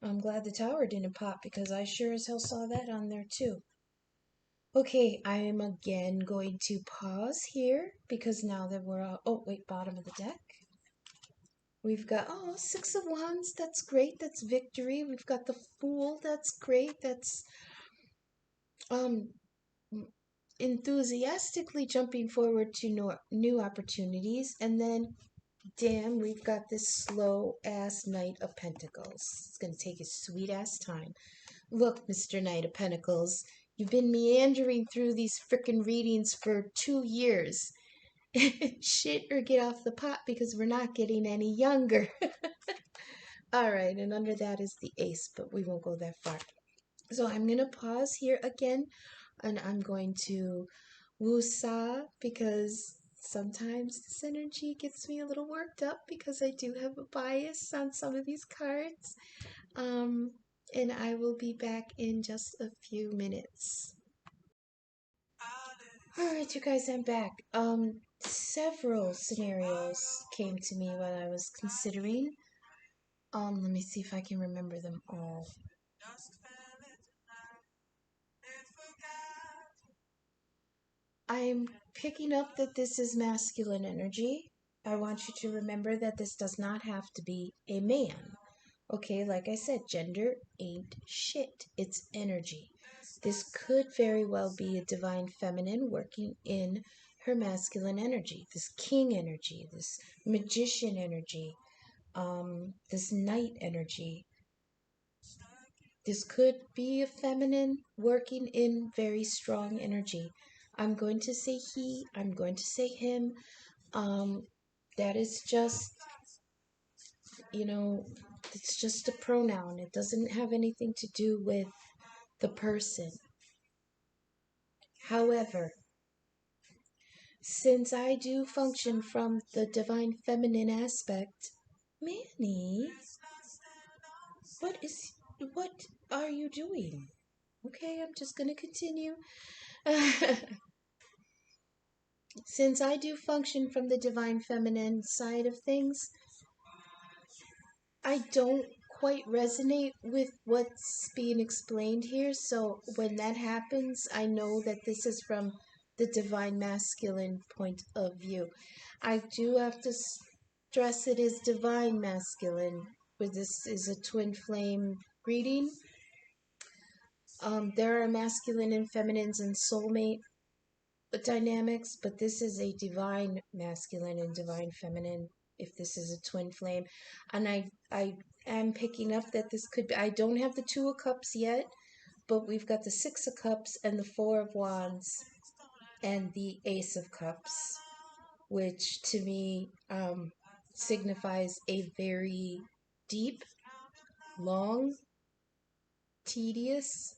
I'm glad the tower didn't pop because I sure as hell saw that on there too. Okay, I am again going to pause here because now that we're oh wait, bottom of the deck. We've got, oh, Six of Wands, that's great, that's victory. We've got the Fool, that's great, that's um enthusiastically jumping forward to new opportunities. And then, damn, we've got this slow ass Knight of Pentacles. It's gonna take his sweet ass time. Look, Mr. Knight of Pentacles, you've been meandering through these frickin' readings for 2 years. Shit or get off the pot because we're not getting any younger. All right, and under that is the Ace, but we won't go that far. So I'm going to pause here again, and I'm going to woo-saw because sometimes this energy gets me a little worked up because I do have a bias on some of these cards. And I will be back in just a few minutes. All right, you guys, I'm back. Several scenarios came to me while I was considering. Let me see if I can remember them all. I'm picking up that this is masculine energy. I want you to remember that this does not have to be a man. Okay, like I said, gender ain't shit. It's energy. This could very well be a divine feminine working in her masculine energy, this king energy, this magician energy, this knight energy. This could be a feminine working in very strong energy. I'm going to say he, I'm going to say him. That is just, it's just a pronoun. It doesn't have anything to do with the person. However, since I do function from the divine feminine aspect, Manny, what are you doing? Okay, I'm just gonna continue. Since I do function from the divine feminine side of things, I don't quite resonate with what's being explained here. So when that happens, I know that this is from the divine masculine point of view. I do have to stress it is divine masculine, where this is a twin flame reading. There are masculine and feminines and soulmate dynamics, but this is a divine masculine and divine feminine if this is a twin flame. And I am picking up that this could be, I don't have the Two of Cups yet, but we've got the Six of Cups and the Four of Wands and the Ace of Cups, which to me signifies a very deep, long, tedious,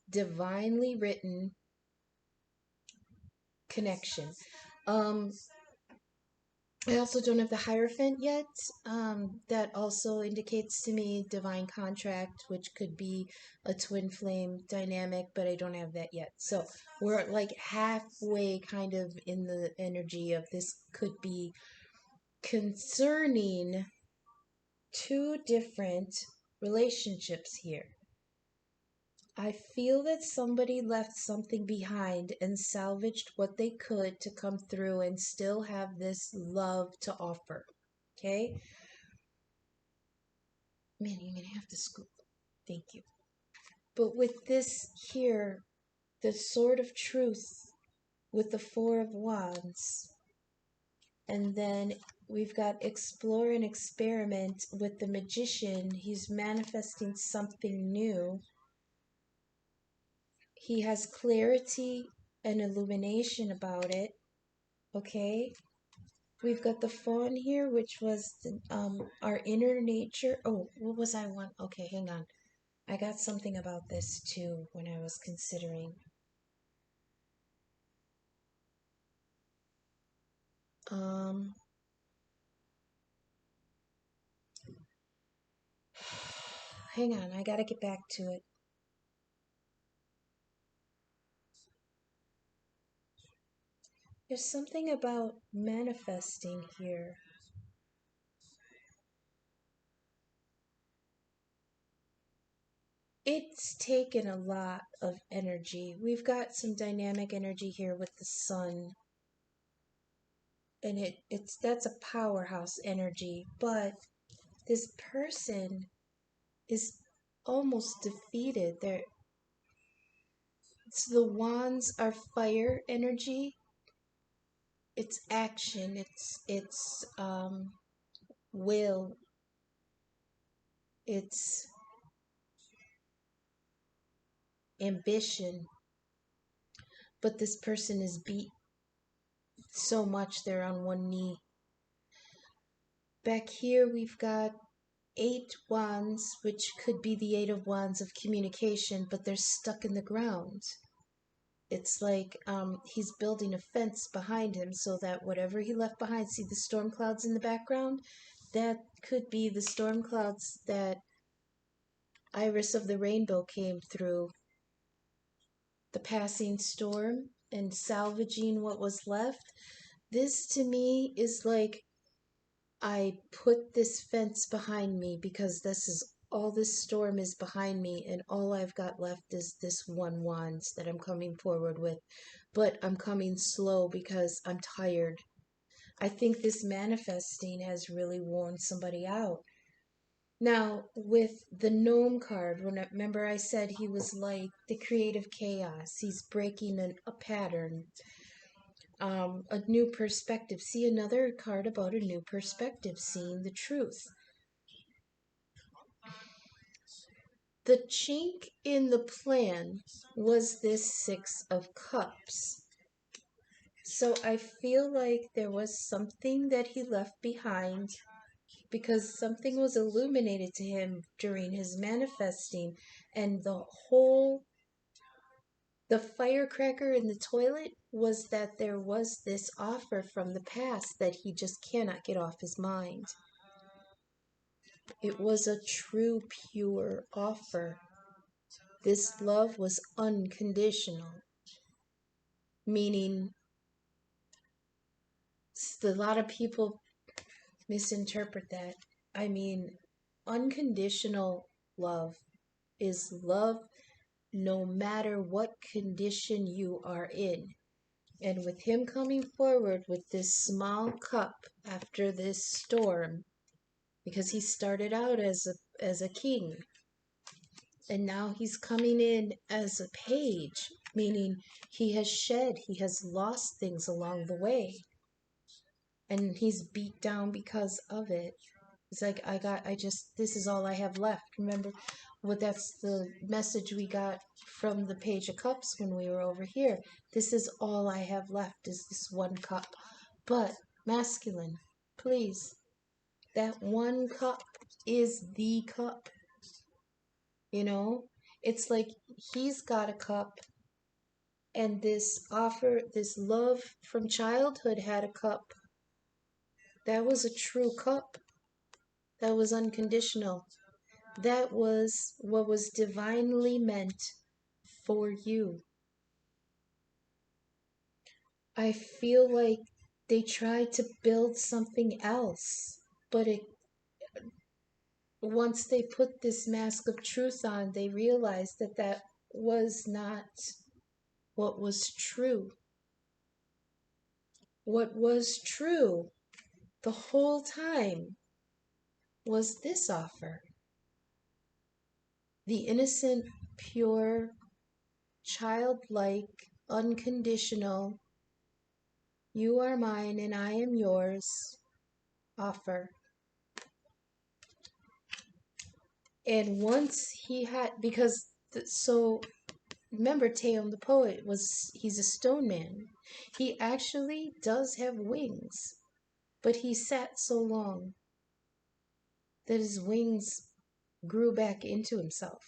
divinely written connection. I also don't have the Hierophant yet. That also indicates to me divine contract, which could be a twin flame dynamic, but I don't have that yet. So we're like halfway kind of in the energy of this could be concerning two different relationships here. I feel that somebody left something behind and salvaged what they could to come through and still have this love to offer. Okay? Man, you're going to have to scoop. Thank you. But with this here, the Sword of Truth with the Four of Wands, and then we've got Explore and Experiment with the Magician. He's manifesting something new. He has clarity and illumination about it. Okay? We've got the Fawn here, which was our inner nature. Oh, what was I want? Okay, hang on. I got something about this too when I was considering. Hang on, I gotta get back to it. There's something about manifesting here. it's taken a lot of energy. We've got some dynamic energy here with the sun, and that's a powerhouse energy, but this person is almost defeated. The wands are fire energy. It's action, it's will, it's ambition. But this person is beat so much they're on one knee. Back here we've got 8 wands, which could be the 8 of wands of communication, but they're stuck in the ground. It's like he's building a fence behind him so that whatever he left behind, see the storm clouds in the background? That could be the storm clouds that Iris of the Rainbow came through. The passing storm and salvaging what was left. This to me is like, I put this fence behind me because all this storm is behind me, and all I've got left is this one wand that I'm coming forward with. But I'm coming slow because I'm tired. I think this manifesting has really worn somebody out. Now, with the gnome card, remember I said he was like the creative chaos. He's breaking a pattern, a new perspective. See, another card about a new perspective, seeing the truth. The chink in the plan was this 6 of Cups. So I feel like there was something that he left behind, because something was illuminated to him during his manifesting, and the firecracker in the toilet was that there was this offer from the past that he just cannot get off his mind. It was a true, pure offer. This love was unconditional, meaning a lot of people misinterpret that. I mean, unconditional love is love no matter what condition you are in. And with him coming forward with this small cup after this storm, because he started out as a king, and now he's coming in as a page, meaning he has lost things along the way, and he's beat down because of it. It's like, this is all I have left. Remember, that's the message we got from the Page of Cups when we were over here. This is all I have left, is this one cup. But, masculine, please, that one cup is the cup. You know? It's like he's got a cup, and this love from childhood had a cup. That was a true cup. That was unconditional. That was what was divinely meant for you. I feel like they tried to build something else, but once they put this mask of truth on, they realized that was not what was true. What was true the whole time was this offer. The innocent, pure, childlike, unconditional, you are mine and I am yours offer. And once he had, remember Teom the poet, he's a stone man. He actually does have wings, but he sat so long that his wings grew back into himself.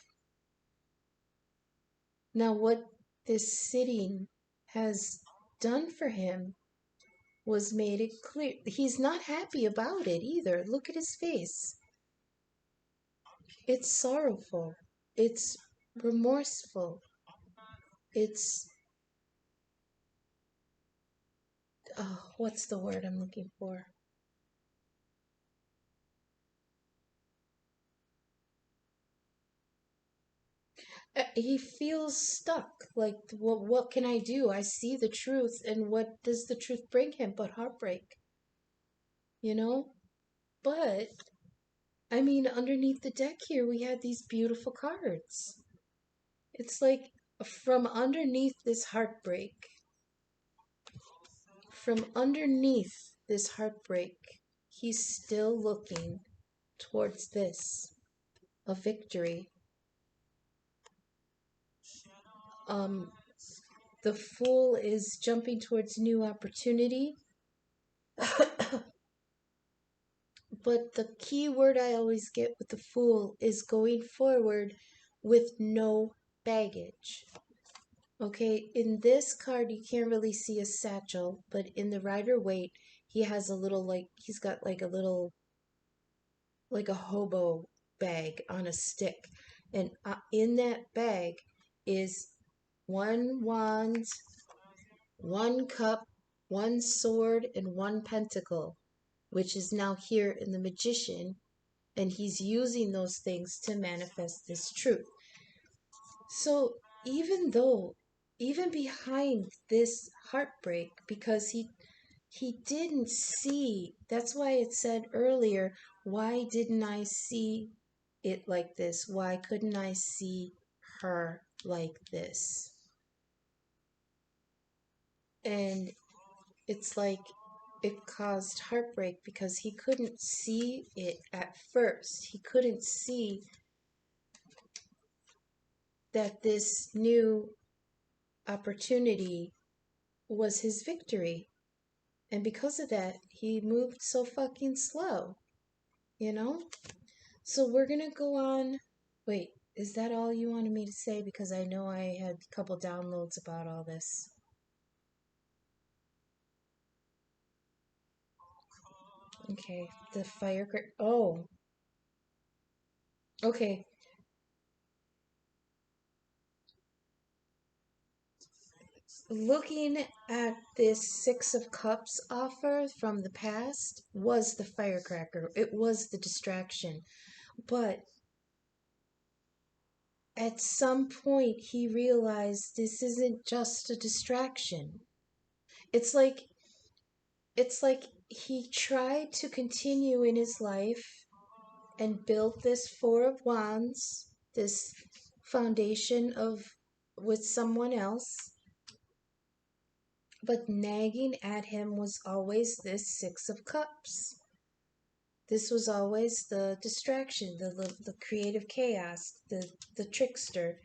Now what this sitting has done for him was made it clear. He's not happy about it either. Look at his face. It's sorrowful. It's remorseful. It's, what's the word I'm looking for? He feels stuck. Like, what can I do? I see the truth, and what does the truth bring him but heartbreak? You know? But, I mean, underneath the deck here, we had these beautiful cards. It's like from underneath this heartbreak, he's still looking towards this, a victory. The Fool is jumping towards new opportunity. But the key word I always get with the Fool is going forward with no baggage. Okay, in this card you can't really see a satchel, but in the Rider Waite, he has a little, like, he's got like a little, like a hobo bag on a stick. And in that bag is one wand, one cup, one sword, and one pentacle, which is now here in the Magician, and he's using those things to manifest this truth. So even behind this heartbreak, because he didn't see, that's why it said earlier, why didn't I see it like this? Why couldn't I see her like this? And it's like it caused heartbreak because he couldn't see it at first. He couldn't see that this new opportunity was his victory. And because of that, he moved so fucking slow, you know? So we're gonna go on. Wait, is that all you wanted me to say? Because I know I had a couple downloads about all this. Okay, the firecracker. Oh. Okay. Looking at this Six of Cups offer from the past was the firecracker. It was the distraction. But at some point he realized this isn't just a distraction. It's like he tried to continue in his life and build this Four of Wands, this foundation of with someone else, but nagging at him was always this Six of Cups. This was always the distraction, the creative chaos, the trickster.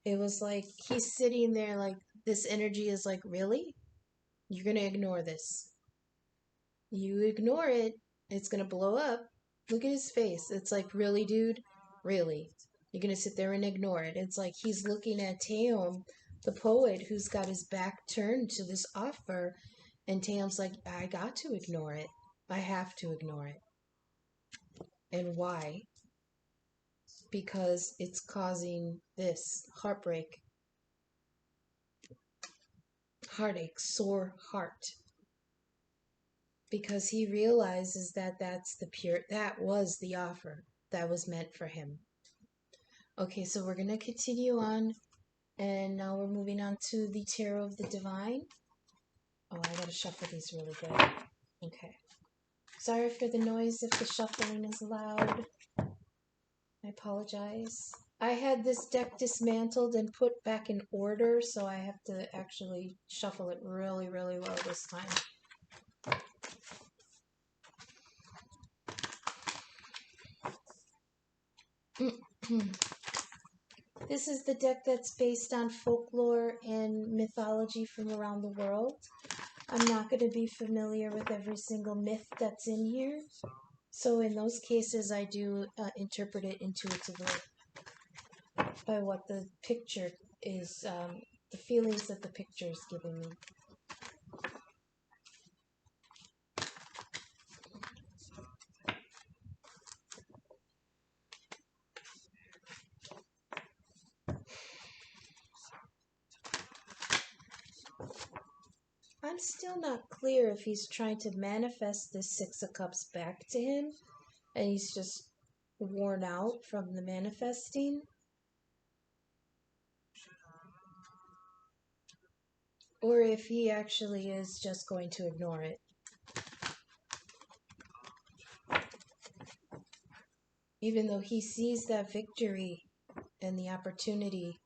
It was like he's sitting there like this energy is like, really? You're gonna ignore this. You ignore it, it's gonna blow up. Look at his face. It's like, really, dude? Really? You're gonna sit there and ignore it? It's like he's looking at Taeyeon, the poet, who's got his back turned to this offer, and Taeyeon's like, I got to ignore it. I have to ignore it. And why? Because it's causing this heartbreak, heartache, sore heart. Because he realizes that that was the offer that was meant for him. Okay, so we're going to continue on, and now we're moving on to the Tarot of the Divine. Oh, I gotta shuffle these really good. Okay. Sorry for the noise if the shuffling is loud. I apologize. I had this deck dismantled and put back in order, so I have to actually shuffle it really, really well this time. This is the deck that's based on folklore and mythology from around the world. I'm not going to be familiar with every single myth that's in here. So in those cases, I do interpret it intuitively by what the picture is, the feelings that the picture is giving me. I'm still not clear if he's trying to manifest this Six of Cups back to him, and he's just worn out from the manifesting. or if he actually is just going to ignore it. Even though he sees that victory and the opportunity,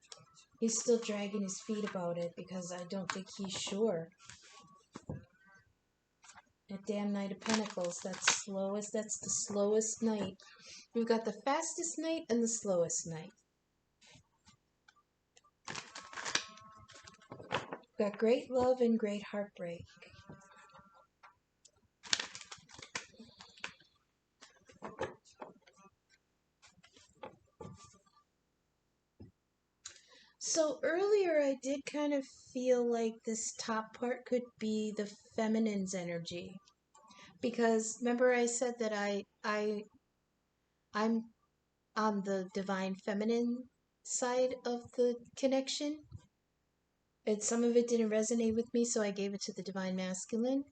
he's still dragging his feet about it because I don't think he's sure. That damn Knight of Pentacles, that's the slowest knight. We've got the fastest knight and the slowest knight. We've got great love and great heartbreak. So earlier I did kind of feel like this top part could be the feminine's energy. Because remember I said that I'm on the divine feminine side of the connection. And some of it didn't resonate with me, so I gave it to the divine masculine.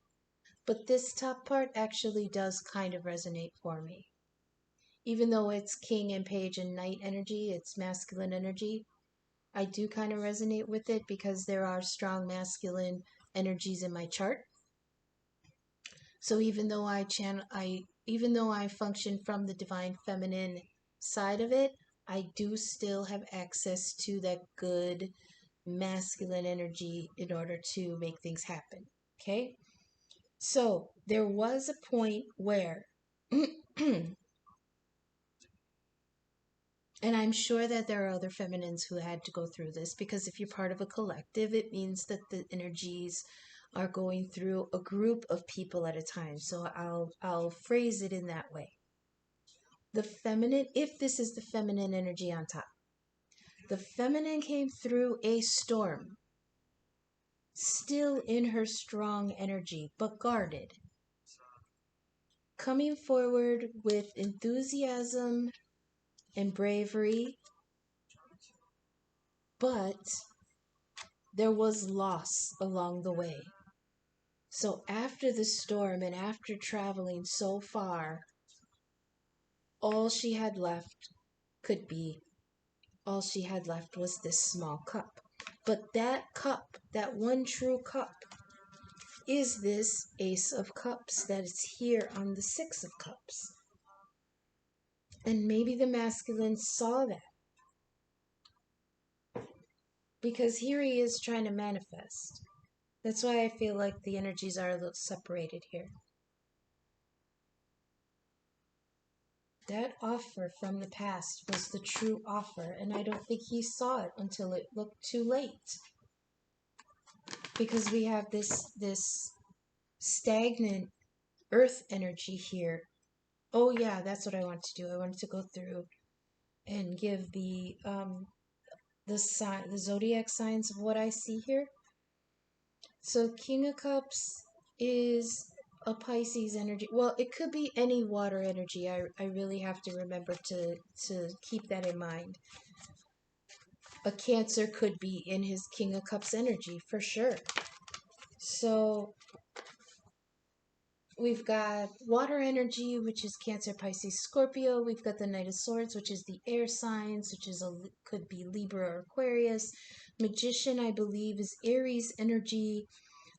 But this top part actually does kind of resonate for me. Even though it's king and page and knight energy, it's masculine energy, I do kind of resonate with it because there are strong masculine energies in my chart. So even though I function from the divine feminine side of it, I do still have access to that good masculine energy in order to make things happen. Okay? So there was a point where and I'm sure that there are other feminines who had to go through this, because if you're part of a collective, it means that the energies are going through a group of people at a time. So I'll phrase it in that way. The feminine, if this is the feminine energy on top, the feminine came through a storm, still in her strong energy, but guarded, coming forward with enthusiasm and bravery, but there was loss along the way. So after the storm and after traveling so far, all she had left was this small cup. But that cup, that one true cup, is this Ace of Cups that is here on the Six of Cups. And maybe the masculine saw that, because here he is trying to manifest. That's why I feel like the energies are a little separated here. That offer from the past was the true offer, and I don't think he saw it until it looked too late. Because we have this stagnant earth energy here. Oh yeah, that's what I wanted to do. I wanted to go through and give the zodiac signs of what I see here. So King of Cups is a Pisces energy. Well, it could be any water energy. I really have to remember to keep that in mind. A Cancer could be in his King of Cups energy for sure. So we've got water energy, which is Cancer, Pisces, Scorpio. We've got the Knight of Swords, which is the air signs, which is could be Libra or Aquarius. Magician, I believe, is Aries energy.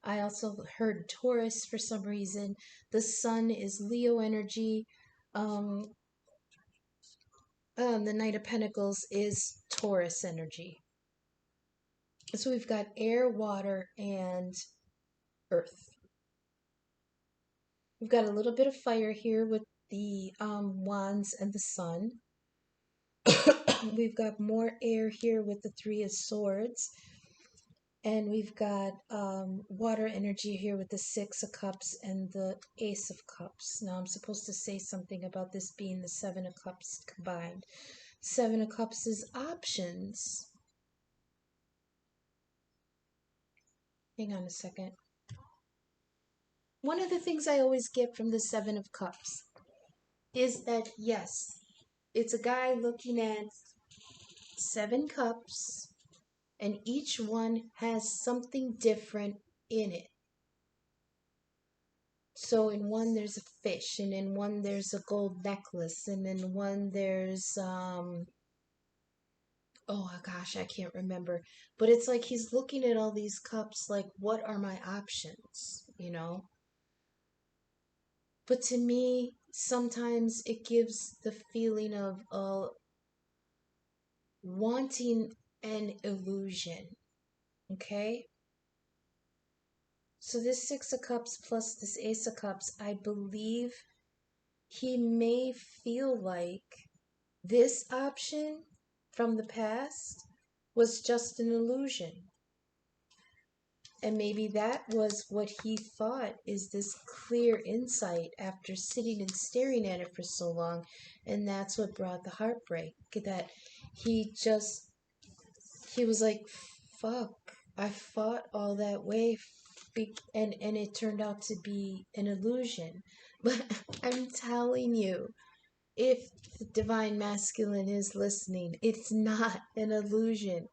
I also heard Taurus for some reason. The Sun is Leo energy. The Knight of Pentacles is Taurus energy. So we've got air, water, and earth. We've got a little bit of fire here with the wands and the sun. We've got more air here with the Three of Swords. And we've got water energy here with the Six of Cups and the Ace of Cups. Now I'm supposed to say something about this being the Seven of Cups combined. Seven of Cups is options. Hang on a second. One of the things I always get from the Seven of Cups is that, yes, it's a guy looking at 7 cups, and each one has something different in it. So in one there's a fish, and in one there's a gold necklace, and in one there's oh gosh, I can't remember. But it's like he's looking at all these cups like, what are my options? You know? But to me, sometimes it gives the feeling of wanting an illusion. Okay? So this Six of Cups plus this Ace of Cups, I believe he may feel like this option from the past was just an illusion. And maybe that was what he thought is this clear insight after sitting and staring at it for so long. And that's what brought the heartbreak. That he was like, fuck, I fought all that way. And it turned out to be an illusion. But I'm telling you, if the divine masculine is listening, it's not an illusion.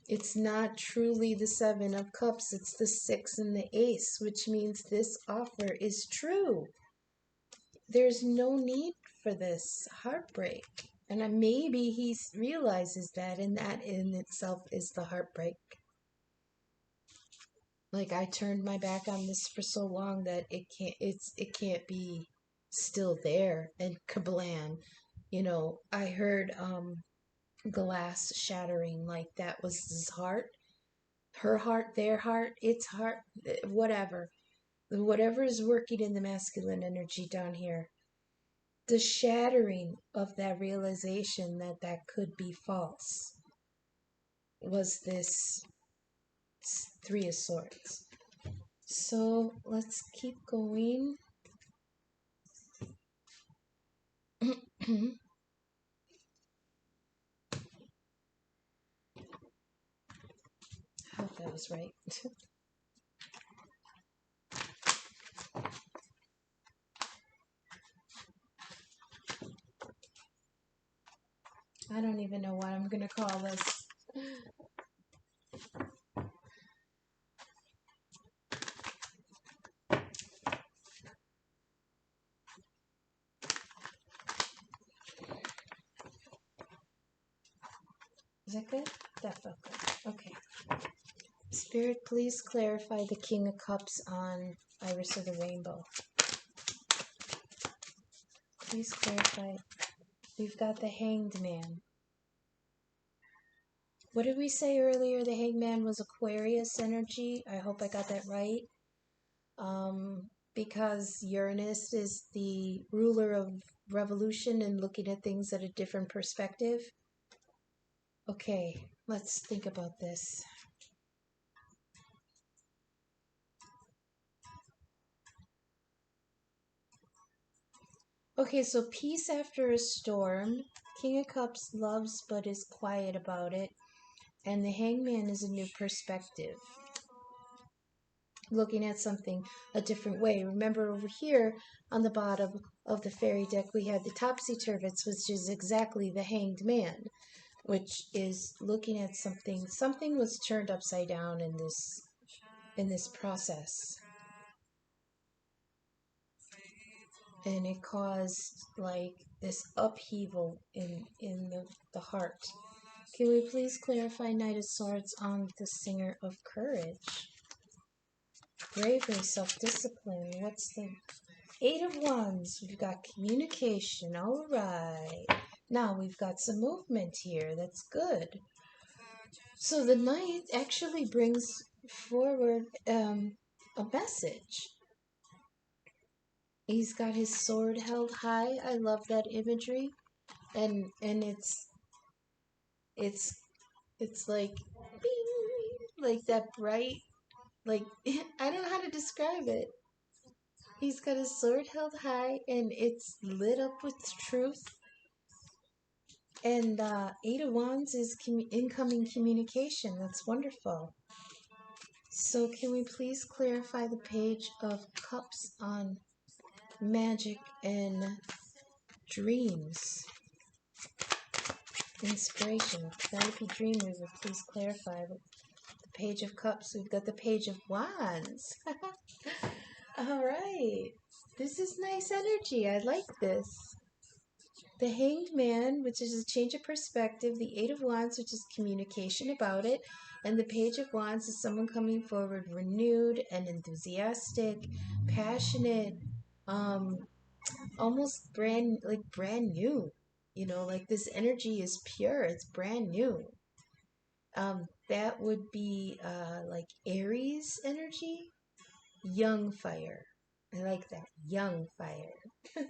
It's not truly the Seven of Cups, it's the Six and the Ace, which means this offer is true. There's no need for this heartbreak. And maybe he realizes that, and that in itself is the heartbreak. Like, I turned my back on this for so long that it can't be still there, and kablam. You know, I heard glass shattering, like that was his heart, her heart, their heart, its heart, whatever is working in the masculine energy down here, the shattering of that realization that could be false was this Three of Swords. So let's keep going. I hope that was right. I don't even know what I'm going to call this. Is that good? That felt good. Okay. Spirit, please clarify the King of Cups on Iris of the Rainbow. Please clarify. We've got the Hanged Man. What did we say earlier? The Hanged Man was Aquarius energy. I hope I got that right. Because Uranus is the ruler of revolution and looking at things at a different perspective. Okay, let's think about this. Okay, so peace after a storm. King of Cups loves but is quiet about it. And the Hangman is a new perspective. Looking at something a different way. Remember over here on the bottom of the fairy deck we had the Topsy-Turvets, which is exactly the Hanged Man, which is looking at something. Something was turned upside down in this process. And it caused like this upheaval in the heart. Can we please clarify Knight of Swords on the Singer of Courage? Bravery, self-discipline. What's the Eight of Wands? We've got communication. All right. Now we've got some movement here. That's good. So the Knight actually brings forward a message. He's got his sword held high. I love that imagery. And it's like bing, like that bright, like I don't know how to describe it. He's got his sword held high and it's lit up with truth. And Eight of Wands is incoming communication. That's wonderful. So can we please clarify the Page of Cups on magic and dreams? Inspiration. Penelope Dreamweaver, please clarify the Page of Cups. We've got the Page of Wands. All right. This is nice energy. I like this. The Hanged Man, which is a change of perspective. The Eight of Wands, which is communication about it. And the Page of Wands is someone coming forward renewed and enthusiastic, passionate, almost brand new. You know, like this energy is pure, it's brand new. That would be like Aries energy, young fire. I like that, young fire.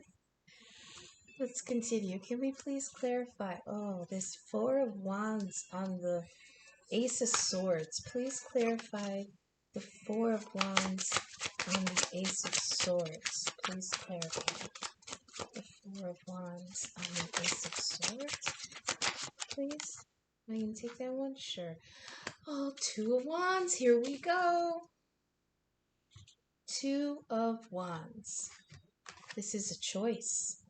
Let's continue. Can we please clarify? Oh, this Four of Wands on the Ace of Swords. Please clarify the Four of Wands on the Ace of Swords. Please clarify the Four of Wands on the Ace of Swords. Please. I can take that one? Sure. Oh, Two of Wands. Here we go. Two of Wands. This is a choice.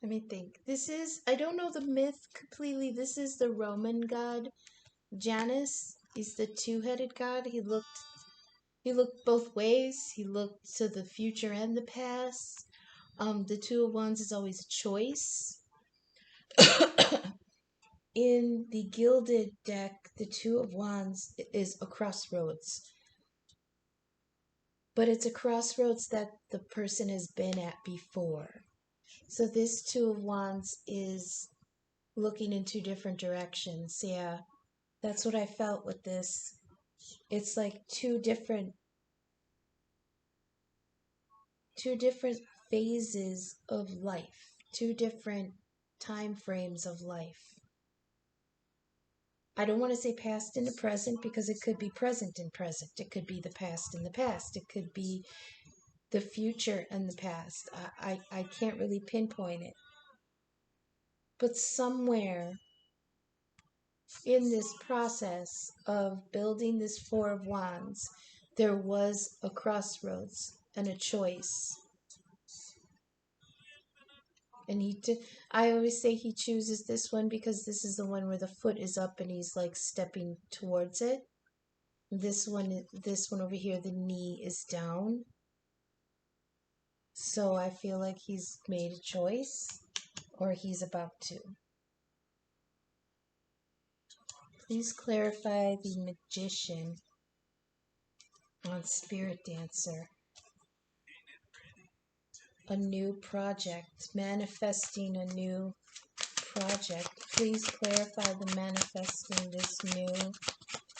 Let me think. This is, I don't know the myth completely. This is the Roman god Janus. He's the two-headed god. He looked both ways. He looked to the future and the past. The Two of Wands is always a choice. In the Gilded deck, the Two of Wands is a crossroads. But it's a crossroads that the person has been at before. So this Two of Wands is looking in two different directions. Yeah, that's what I felt with this. It's like two different phases of life, two different time frames of life. I don't want to say past and the present because it could be present and present. It could be the past and the past. It could be the future and the past. I can't really pinpoint it. But somewhere in this process of building this Four of Wands, there was a crossroads and a choice. And I always say he chooses this one because this is the one where the foot is up and he's like stepping towards it. This one over here, the knee is down. So I feel like he's made a choice, or he's about to. Please clarify the Magician on Spirit Dancer. A new project, manifesting a new project. Please clarify the manifesting this new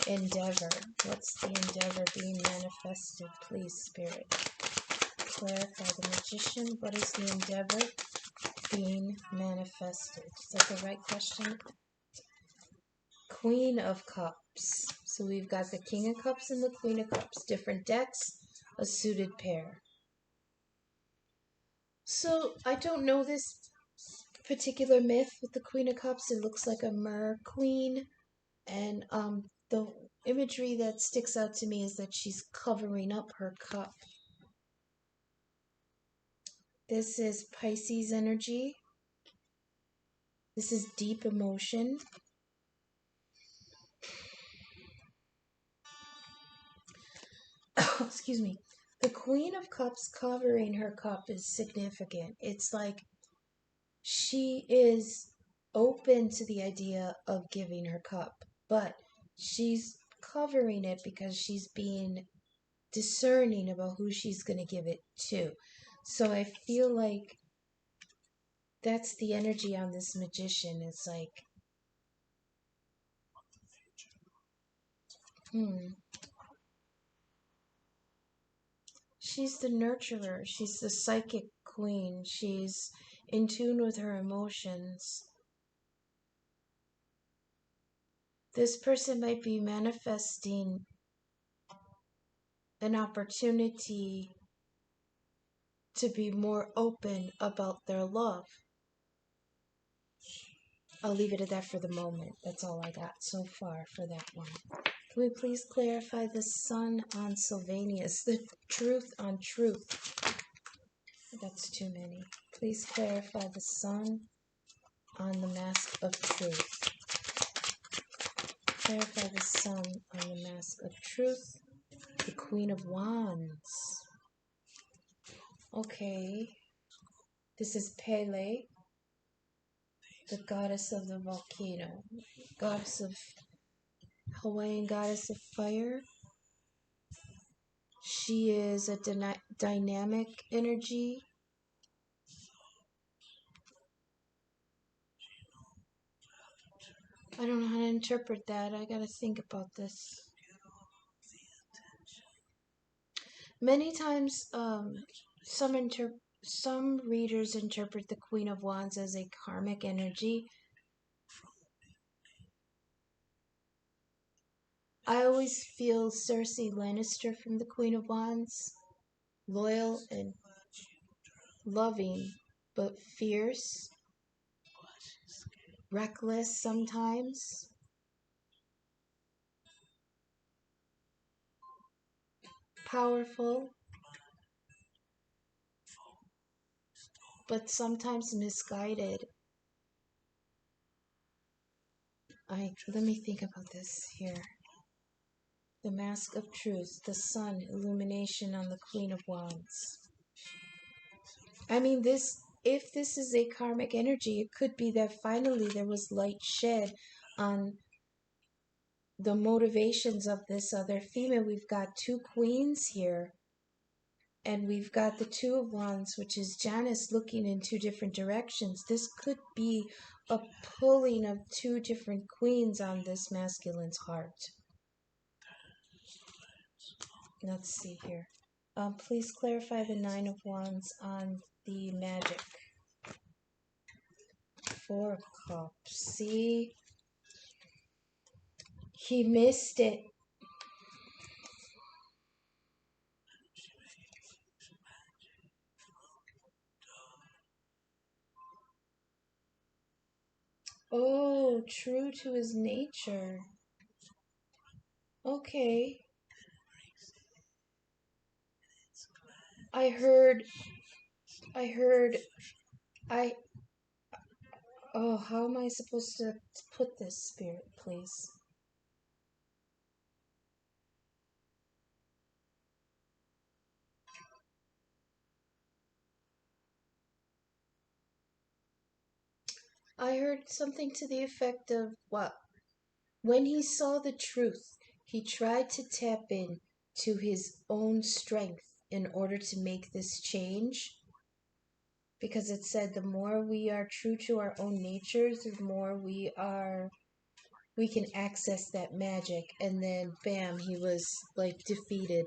endeavor. What's the endeavor being manifested? Please, Spirit. Clarify the Magician. What is the endeavor being manifested? Is that the right question? Queen of Cups. So we've got the King of Cups and the Queen of Cups. Different decks, a suited pair. So I don't know this particular myth with the Queen of Cups. It looks like a mer queen. And the imagery that sticks out to me is that she's covering up her cup. This is Pisces energy. This is deep emotion. Excuse me. The Queen of Cups covering her cup is significant. It's like she is open to the idea of giving her cup, but she's covering it because she's being discerning about who she's going to give it to. So I feel like that's the energy on this Magician. It's like, she's the nurturer. She's the psychic queen. She's in tune with her emotions. This person might be manifesting an opportunity to be more open about their love. I'll leave it at that for the moment. That's all I got so far for that one. Can we please clarify the Sun on Sylvanus, the Truth on Truth? That's too many. Please clarify the Sun on the Mask of Truth. Clarify the Sun on the Mask of Truth. The Queen of Wands. Okay. This is Pele, the goddess of the volcano. Goddess of Hawaiian goddess of fire. She is a dynamic energy. I don't know how to interpret that. I gotta think about this. Many times, some readers interpret the Queen of Wands as a karmic energy. I always feel Cersei Lannister from the Queen of Wands. Loyal and loving, but fierce. Reckless sometimes. Powerful. But sometimes misguided. Let me think about this here. The Mask of Truth, the sun, illumination on the Queen of Wands. I mean, if this is a karmic energy, it could be that finally there was light shed on the motivations of this other female. We've got two queens here, and we've got the Two of Wands, which is Janice looking in two different directions. This could be a pulling of two different queens on this masculine's heart. Let's see here. Please clarify the Nine of Wands on the magic. Four of Cups. See? He missed it. Oh, true to his nature. Okay. Oh, how am I supposed to put this, Spirit, please? I heard something to the effect of, what? When he saw the truth, he tried to tap in to his own strength in order to make this change. Because it said the more we are true to our own natures, the more we can access that magic. And then, bam, he was like defeated.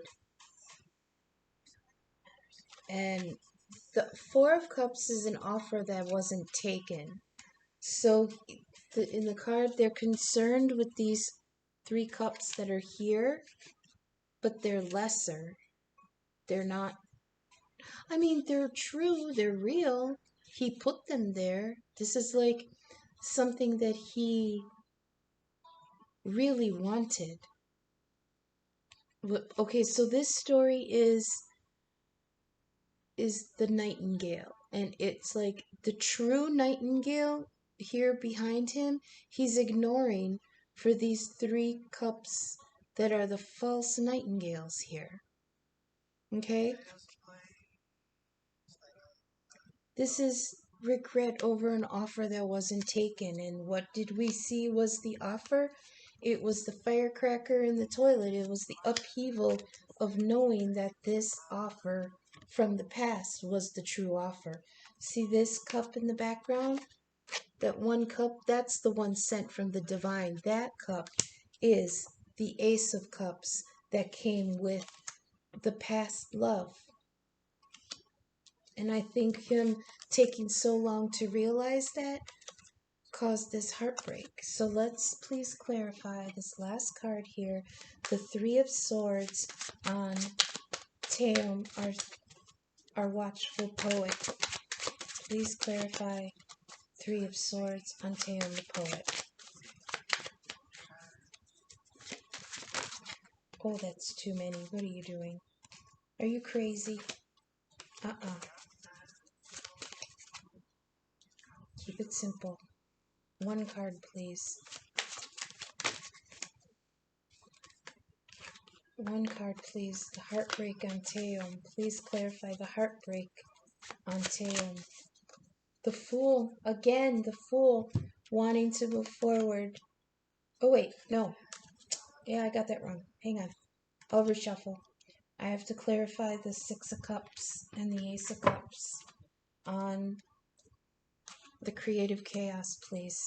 And the Four of Cups is an offer that wasn't taken. So in the card, they're concerned with these three cups that are here, but they're lesser. They're not, I mean, they're true, they're real. He put them there. This is like something that he really wanted. Okay, so this story is the nightingale, and it's like the true nightingale here behind him, he's ignoring for these three cups that are the false nightingales here. Okay? This is regret over an offer that wasn't taken. And what did we see was the offer? It was the firecracker in the toilet. It was the upheaval of knowing that this offer from the past was the true offer. See this cup in the background? That one cup, that's the one sent from the divine. That cup is the Ace of Cups that came with the past love. And I think him taking so long to realize that caused this heartbreak. So let's please clarify this last card here. The Three of Swords on Taeum, our watchful poet. Please clarify Three of Swords on Taeum the poet. Oh, that's too many. What are you doing? Are you crazy? Keep it simple. One card, please. One card, please. The heartbreak on Teom. Please clarify the heartbreak on Teom. The Fool. Again, the Fool. Wanting to move forward. Oh, wait. No. Yeah, I got that wrong. Hang on. I'll reshuffle. I have to clarify the Six of Cups and the Ace of Cups on the creative chaos, please.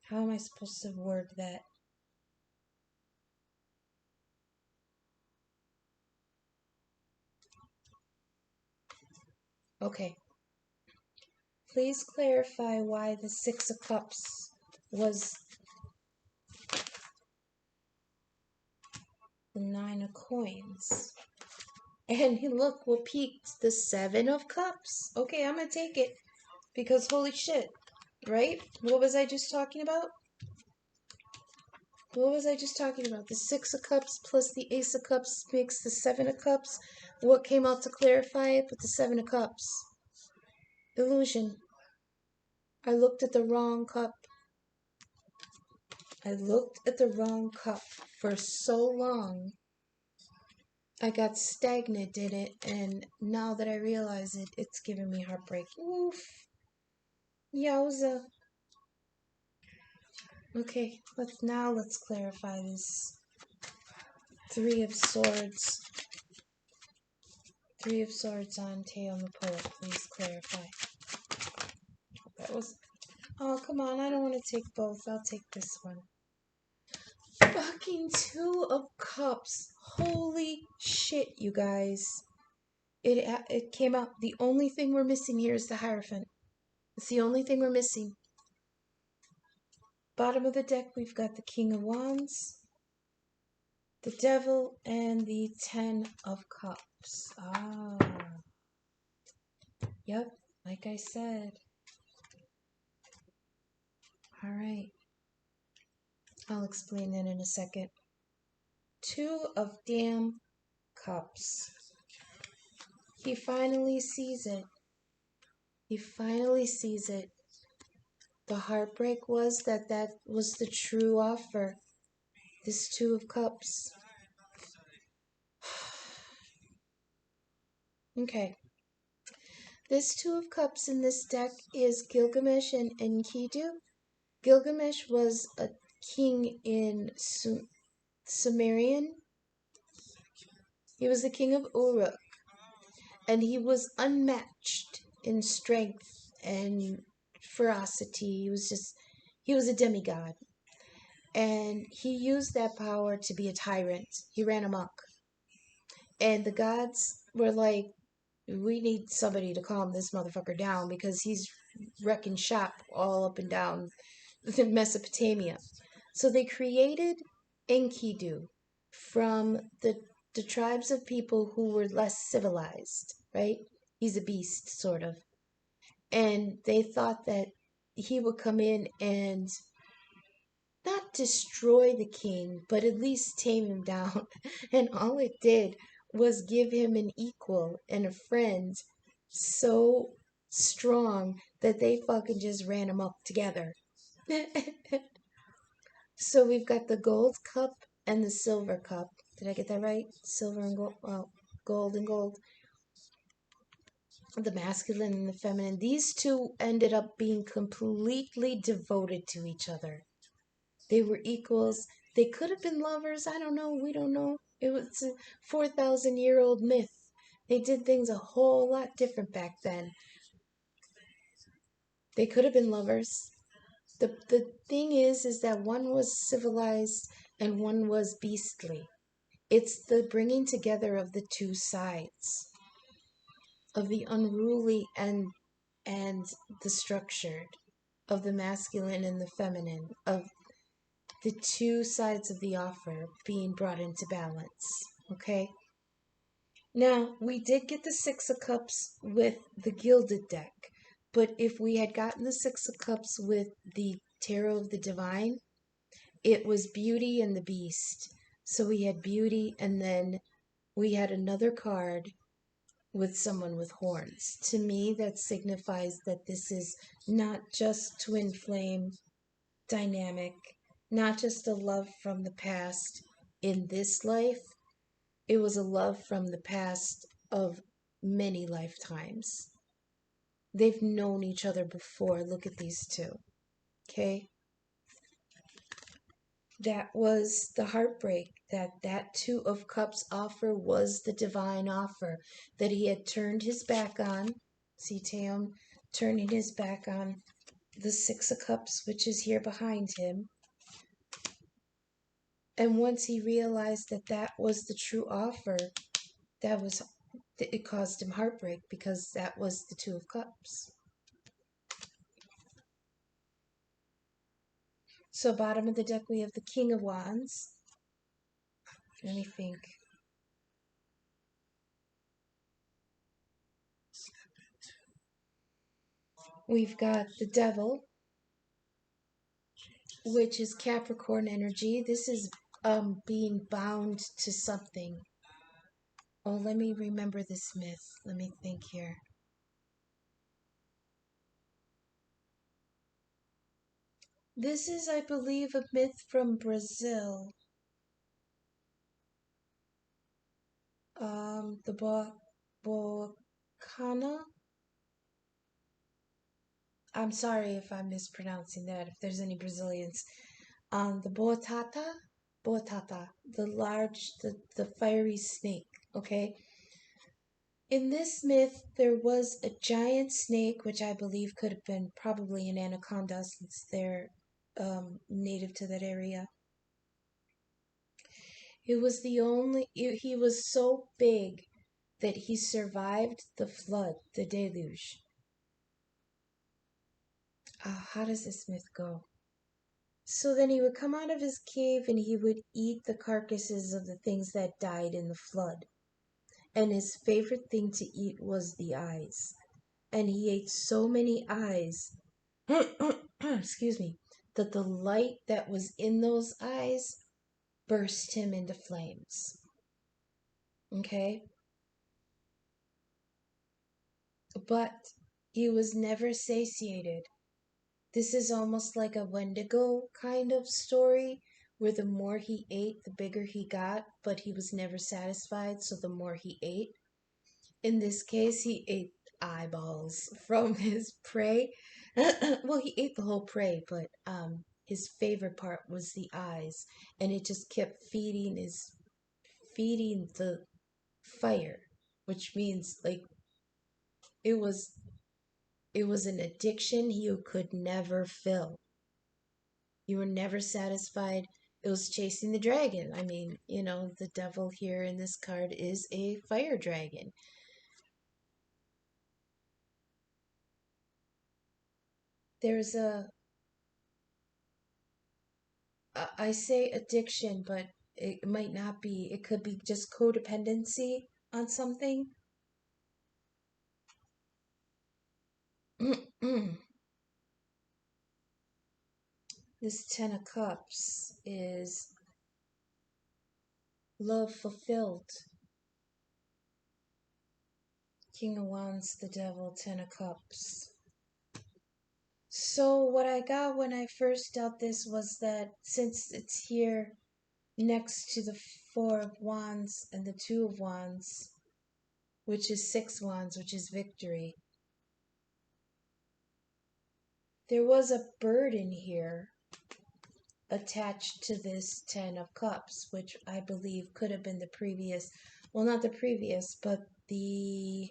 How am I supposed to word that? Okay. Please clarify why the Six of Cups was the Nine of Coins. And look what peaked, the Seven of Cups. Okay, I'm going to take it because holy shit, right? What was I just talking about? What was I just talking about? The Six of Cups plus the Ace of Cups makes the Seven of Cups. What came out to clarify it but the Seven of Cups? Illusion. I looked at the wrong cup. I looked at the wrong cup for so long. I got stagnant in it, and now that I realize it, it's giving me heartbreak. Oof. Yowza. Okay, let's clarify this. Three of Swords. Three of Swords on Teom the Poet. Please clarify. That was... Oh, come on. I don't want to take both. I'll take this one. Fucking Two of Cups. Holy shit, you guys. It came out. The only thing we're missing here is the Hierophant. It's the only thing we're missing. Bottom of the deck, we've got the King of Wands, the Devil, and the Ten of Cups. Ah. Yep, like I said. Alright. I'll explain that in a second. Two of damn Cups. He finally sees it. He finally sees it. The heartbreak was that was the true offer. This Two of Cups. Okay. This Two of Cups in this deck is Gilgamesh and Enkidu. Gilgamesh was a king in Sumerian. He was the king of Uruk. And he was unmatched in strength and ferocity. He was a demigod. And he used that power to be a tyrant. He ran amok. And the gods were like, we need somebody to calm this motherfucker down because he's wrecking shop all up and down Mesopotamia. So they created Enkidu from the tribes of people who were less civilized, right? He's a beast, sort of. And they thought that he would come in and not destroy the king, but at least tame him down. And all it did was give him an equal and a friend so strong that they fucking just ran him up together. So we've got the gold cup and the silver cup. Did I get that right? Silver and gold. Well, gold and gold. The masculine and the feminine. These two ended up being completely devoted to each other. They were equals. They could have been lovers. I don't know. We don't know. It was a 4,000-year-old myth. They did things a whole lot different back then. They could have been lovers. The thing is that one was civilized and one was beastly. It's the bringing together of the two sides, of the unruly and the structured, of the masculine and the feminine, of the two sides of the offer being brought into balance. Okay? Now, we did get the Six of Cups with the Gilded deck. But if we had gotten the Six of Cups with the Tarot of the Divine, it was Beauty and the Beast. So we had Beauty, and then we had another card with someone with horns. To me, that signifies that this is not just twin flame dynamic, not just a love from the past, in this life, it was a love from the past of many lifetimes. They've known each other before. Look at these two. Okay? That was the heartbreak, that Two of Cups offer was the divine offer, that he had turned his back on. See Taeum turning his back on the Six of Cups, which is here behind him. And once he realized that that was the true offer, it caused him heartbreak, because that was the Two of Cups. So bottom of the deck, we have the King of Wands. Let me think. We've got the Devil, which is Capricorn energy. This is being bound to something. Oh, let me remember this myth. Let me think here. This is, I believe, a myth from Brazil. The Bocana. I'm sorry if I'm mispronouncing that, if there's any Brazilians. The Boatata, the fiery snake, okay? In this myth, there was a giant snake, which I believe could have been probably an anaconda, since they're native to that area. He was so big that he survived the flood, the deluge. How does this myth go? So then he would come out of his cave and he would eat the carcasses of the things that died in the flood. And his favorite thing to eat was the eyes. And he ate so many eyes, excuse me, that the light that was in those eyes burst him into flames. Okay? But he was never satiated. This is almost like a Wendigo kind of story, where the more he ate, the bigger he got, but he was never satisfied, so the more he ate. In this case, he ate eyeballs from his prey. Well, he ate the whole prey, but his favorite part was the eyes, and it just kept feeding the fire, which means like it was an addiction you could never fill. You were never satisfied. It was chasing the dragon. I mean, the devil here in this card is a fire dragon. There's I say addiction, but it might not be. It could be just codependency on something. This Ten of Cups is love fulfilled. King of Wands, the Devil, Ten of Cups. So what I got when I first dealt this was that since it's here next to the Four of Wands and the Two of Wands, which is Six Wands, which is victory, there was a burden here attached to this Ten of Cups, which I believe could have been the previous, well, not the previous, but the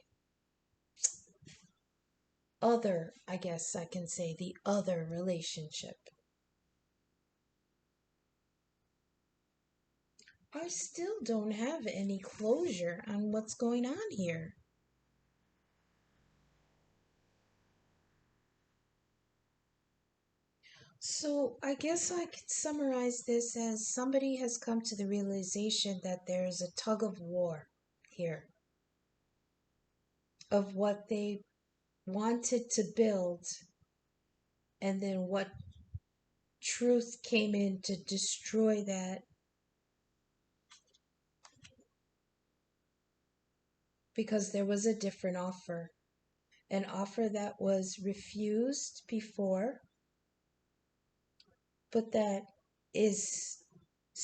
other, I guess I can say, the other relationship. I still don't have any closure on what's going on here. So I guess I could summarize this as somebody has come to the realization that there is a tug of war here of what they wanted to build, and then what truth came in to destroy that, because there was a different offer, an offer that was refused before, but that is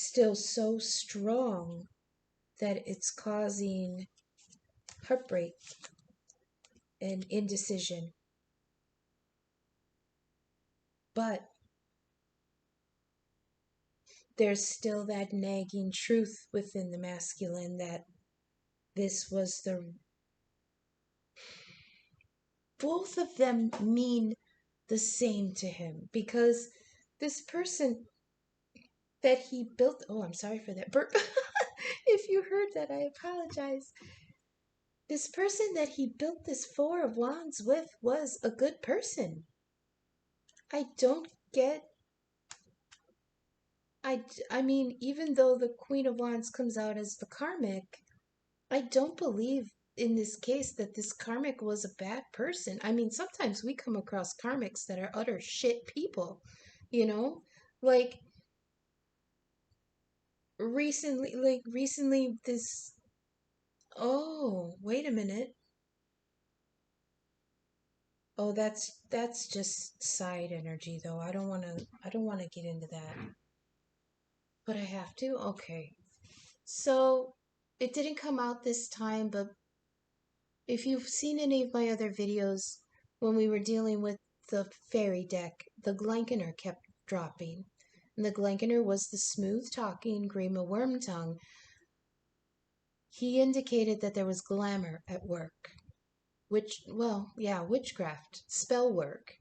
still so strong that it's causing heartbreak and indecision. But there's still that nagging truth within the masculine that this was the... Both of them mean the same to him, because this person that he built... Oh, I'm sorry for that burp. If you heard that, I apologize. This person that he built this Four of Wands with was a good person. I don't get... I mean, even though the Queen of Wands comes out as the karmic, I don't believe in this case that this karmic was a bad person. I mean, sometimes we come across karmics that are utter shit people, you know? Like recently this... Oh, wait a minute. Oh, that's just side energy though. I don't want to get into that. But I have to? Okay. So, it didn't come out this time, but if you've seen any of my other videos when we were dealing with the fairy deck, the Glankener kept dropping. And the Glankener was the smooth-talking Grima Wormtongue. He indicated that there was glamour at work. Witchcraft, spell work.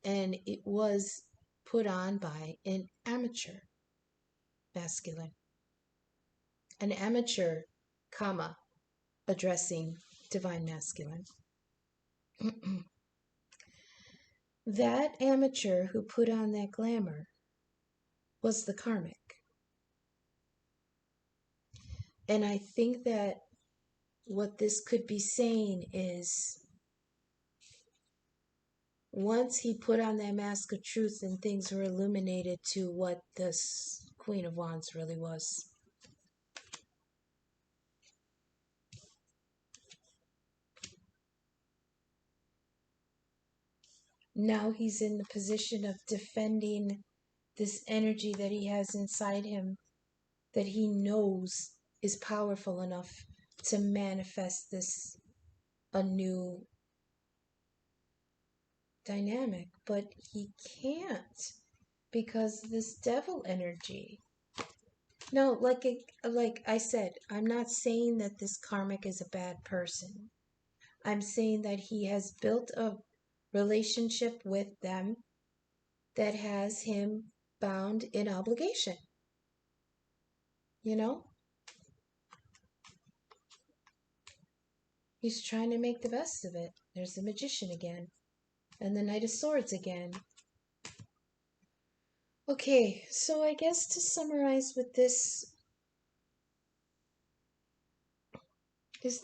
And it was put on by an amateur masculine. An amateur, comma, addressing divine masculine. That amateur who put on that glamour was the karmic. And I think that what this could be saying is, once he put on that mask of truth and things were illuminated to what this Queen of Wands really was. Now he's in the position of defending this energy that he has inside him, that he knows is powerful enough to manifest this a new dynamic, but he can't because this devil energy. No, like I said, I'm not saying that this karmic is a bad person. I'm saying that he has built a relationship with them that has him bound in obligation. You know? He's trying to make the best of it. There's the Magician again. And the Knight of Swords again. Okay, so I guess to summarize with this is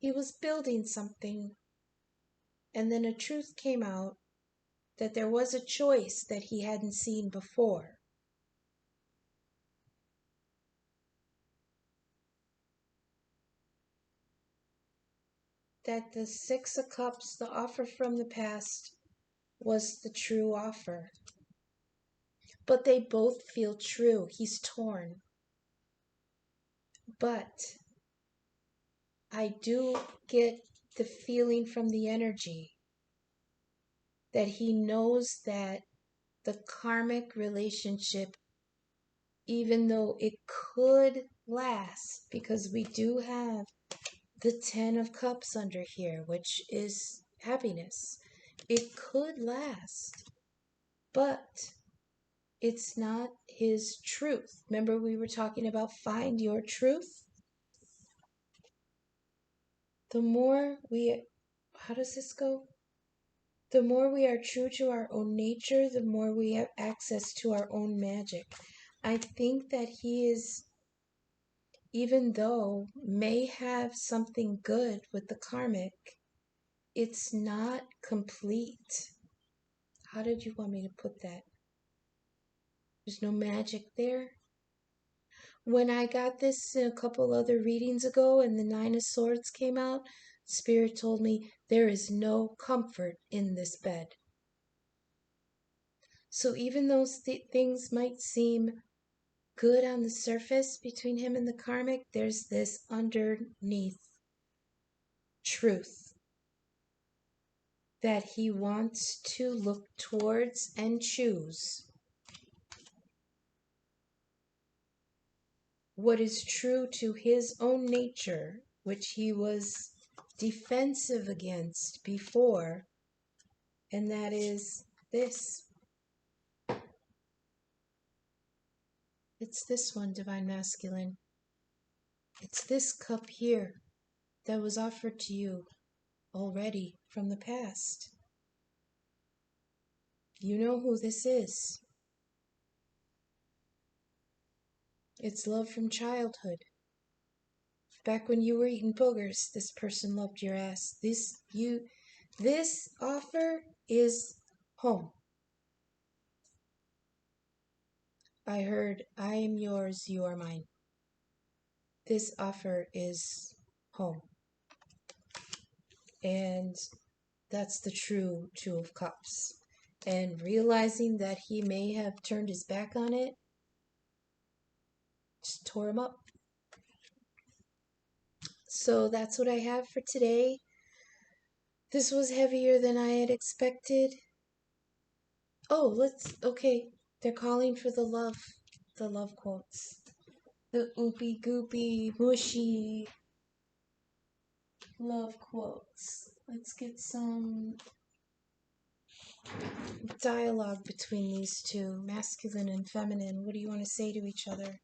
he was building something, and then a truth came out that there was a choice that he hadn't seen before. That the Six of Cups, the offer from the past, was the true offer. But they both feel true. He's torn. But I do get the feeling from the energy that he knows that the karmic relationship, even though it could last, because we do have the Ten of Cups under here, which is happiness. It could last, but it's not his truth. Remember we were talking about find your truth? The more how does this go? The more we are true to our own nature, the more we have access to our own magic. I think that he is, even though may have something good with the karmic, it's not complete. How did you want me to put that? There's no magic there. When I got this a couple other readings ago and the Nine of Swords came out, Spirit told me there is no comfort in this bed. So even those things might seem good on the surface between him and the karmic, there's this underneath truth that he wants to look towards and choose what is true to his own nature, which he was defensive against before, and that is this. It's this one, Divine Masculine. It's this cup here that was offered to you already from the past. You know who this is. It's love from childhood. Back when you were eating boogers, this person loved your ass. This offer is home. I heard, I am yours, you are mine. This offer is home. And that's the true Two of Cups. And realizing that he may have turned his back on it, just tore him up. So that's what I have for today. This was heavier than I had expected. Oh, okay. They're calling for the love quotes. The oopy goopy mushy love quotes. Let's get some dialogue between these two, masculine and feminine. What do you want to say to each other?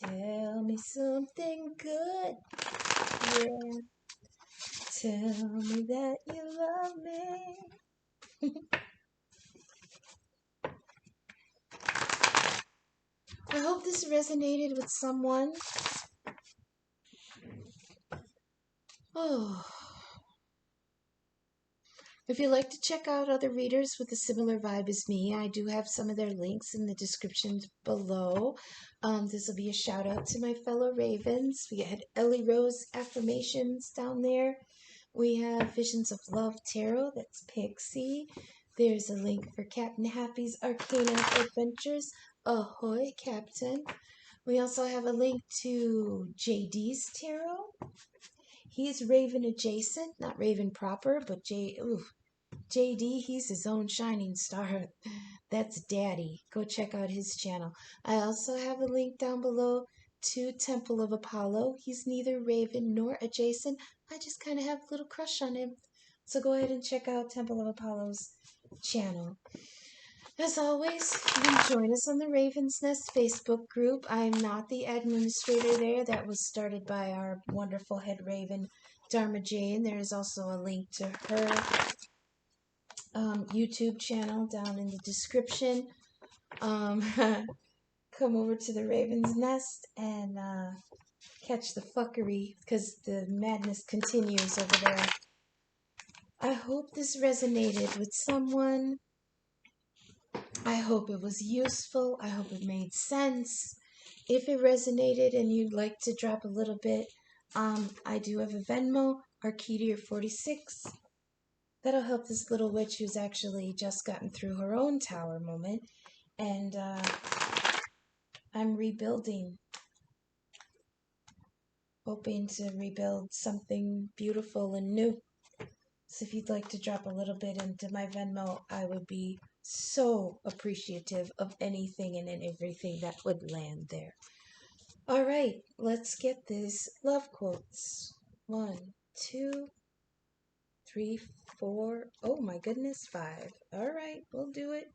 Tell me something good. Yeah. Tell me that you love me. I hope this resonated with someone. Oh. If you'd like to check out other readers with a similar vibe as me, I do have some of their links in the description below. This will be a shout out to my fellow Ravens. We had Ellie Rose Affirmations down there. We have Visions of Love Tarot, that's Pixie. There's a link for Captain Happy's Arcana Adventures. Ahoy, Captain. We also have a link to JD's Tarot. He's Raven adjacent, not Raven proper, but JD, he's his own shining star. That's Daddy. Go check out his channel. I also have a link down below to Temple of Apollo. He's neither Raven nor adjacent. I just kind of have a little crush on him. So go ahead and check out Temple of Apollo's channel. As always, you can join us on the Raven's Nest Facebook group. I'm not the administrator there. That was started by our wonderful head Raven, Dharma Jane. There is also a link to her YouTube channel down in the description. Come over to the Raven's Nest and catch the fuckery, because the madness continues over there. I hope this resonated with someone. I hope it was useful. I hope it made sense. If it resonated and you'd like to drop a little bit, I do have a Venmo, Arkytior46. That'll help this little witch who's actually just gotten through her own tower moment. And I'm rebuilding. Hoping to rebuild something beautiful and new. So if you'd like to drop a little bit into my Venmo, I would be so appreciative of anything and everything that would land there. All right, let's get these love quotes. 1, 2, 3, 4. Oh my goodness, 5. All right, we'll do it.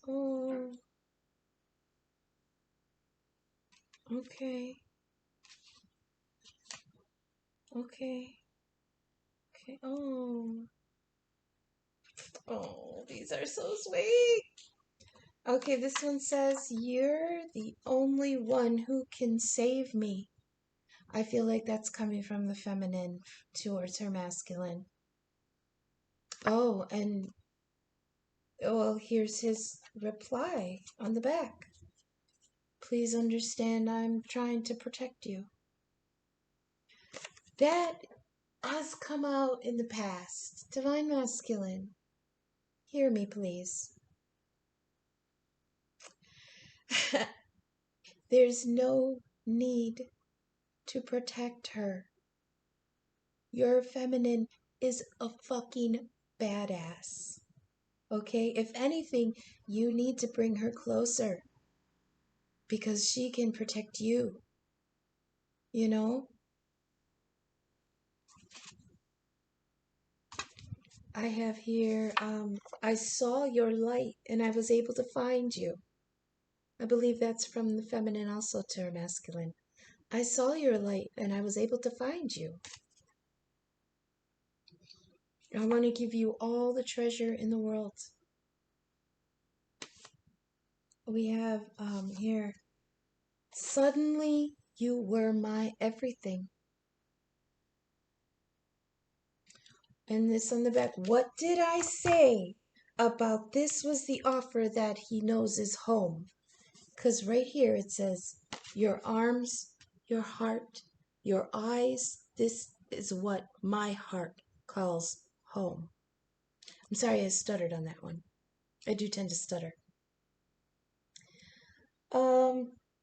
Oh. Okay. Okay. Okay. Oh. Oh, these are so sweet. Okay, this one says, you're the only one who can save me. I feel like that's coming from the feminine towards her masculine. Oh, and well, here's his reply on the back. Please understand I'm trying to protect you. That has come out in the past. Divine Masculine, hear me please. There's no need to protect her. Your feminine is a fucking badass. Okay? If anything, you need to bring her closer because she can protect you. You know? I have here, I saw your light and I was able to find you. I believe that's from the feminine also to her masculine. I saw your light and I was able to find you. I want to give you all the treasure in the world. We have here, suddenly you were my everything. And this on the back, what did I say about this was the offer that he knows is home? Because right here it says, your arms, your heart, your eyes, this is what my heart calls home. I'm sorry I stuttered on that one. I do tend to stutter.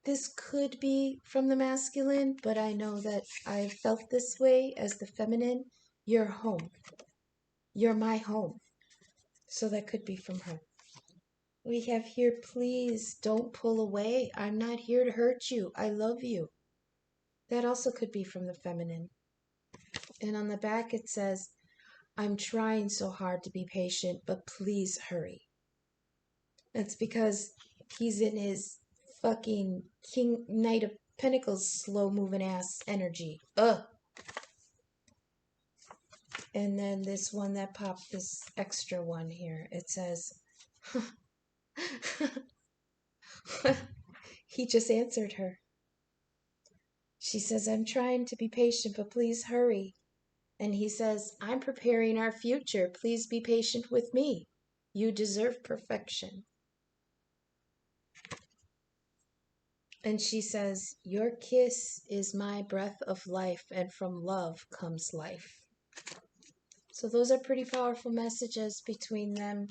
This could be from the masculine, but I know that I felt this way as the feminine. You're home. You're my home. So that could be from her. We have here, please don't pull away. I'm not here to hurt you. I love you. That also could be from the feminine. And on the back it says, I'm trying so hard to be patient, but please hurry. That's because he's in his fucking King Knight of Pentacles slow moving ass energy. Ugh. And then this one that popped, this extra one here, it says, he just answered her. She says, I'm trying to be patient, but please hurry. And he says, I'm preparing our future. Please be patient with me. You deserve perfection. And she says, your kiss is my breath of life, and from love comes life. So those are pretty powerful messages between them.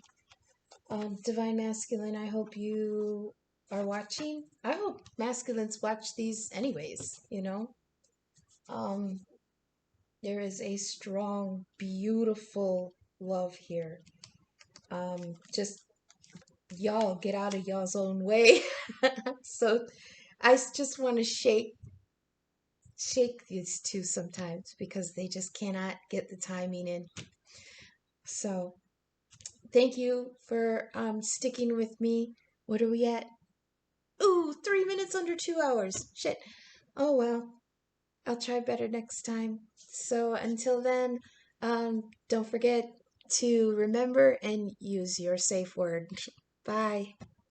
Divine Masculine, I hope you are watching. I hope masculines watch these anyways, you know. There is a strong, beautiful love here. Just y'all get out of y'all's own way. So I just want to shake these two sometimes because they just cannot get the timing in. So thank you for sticking with me. What are we at? Ooh, 3 minutes under 2 hours. Shit. Oh well. I'll try better next time. So until then, don't forget to remember and use your safe word. Bye.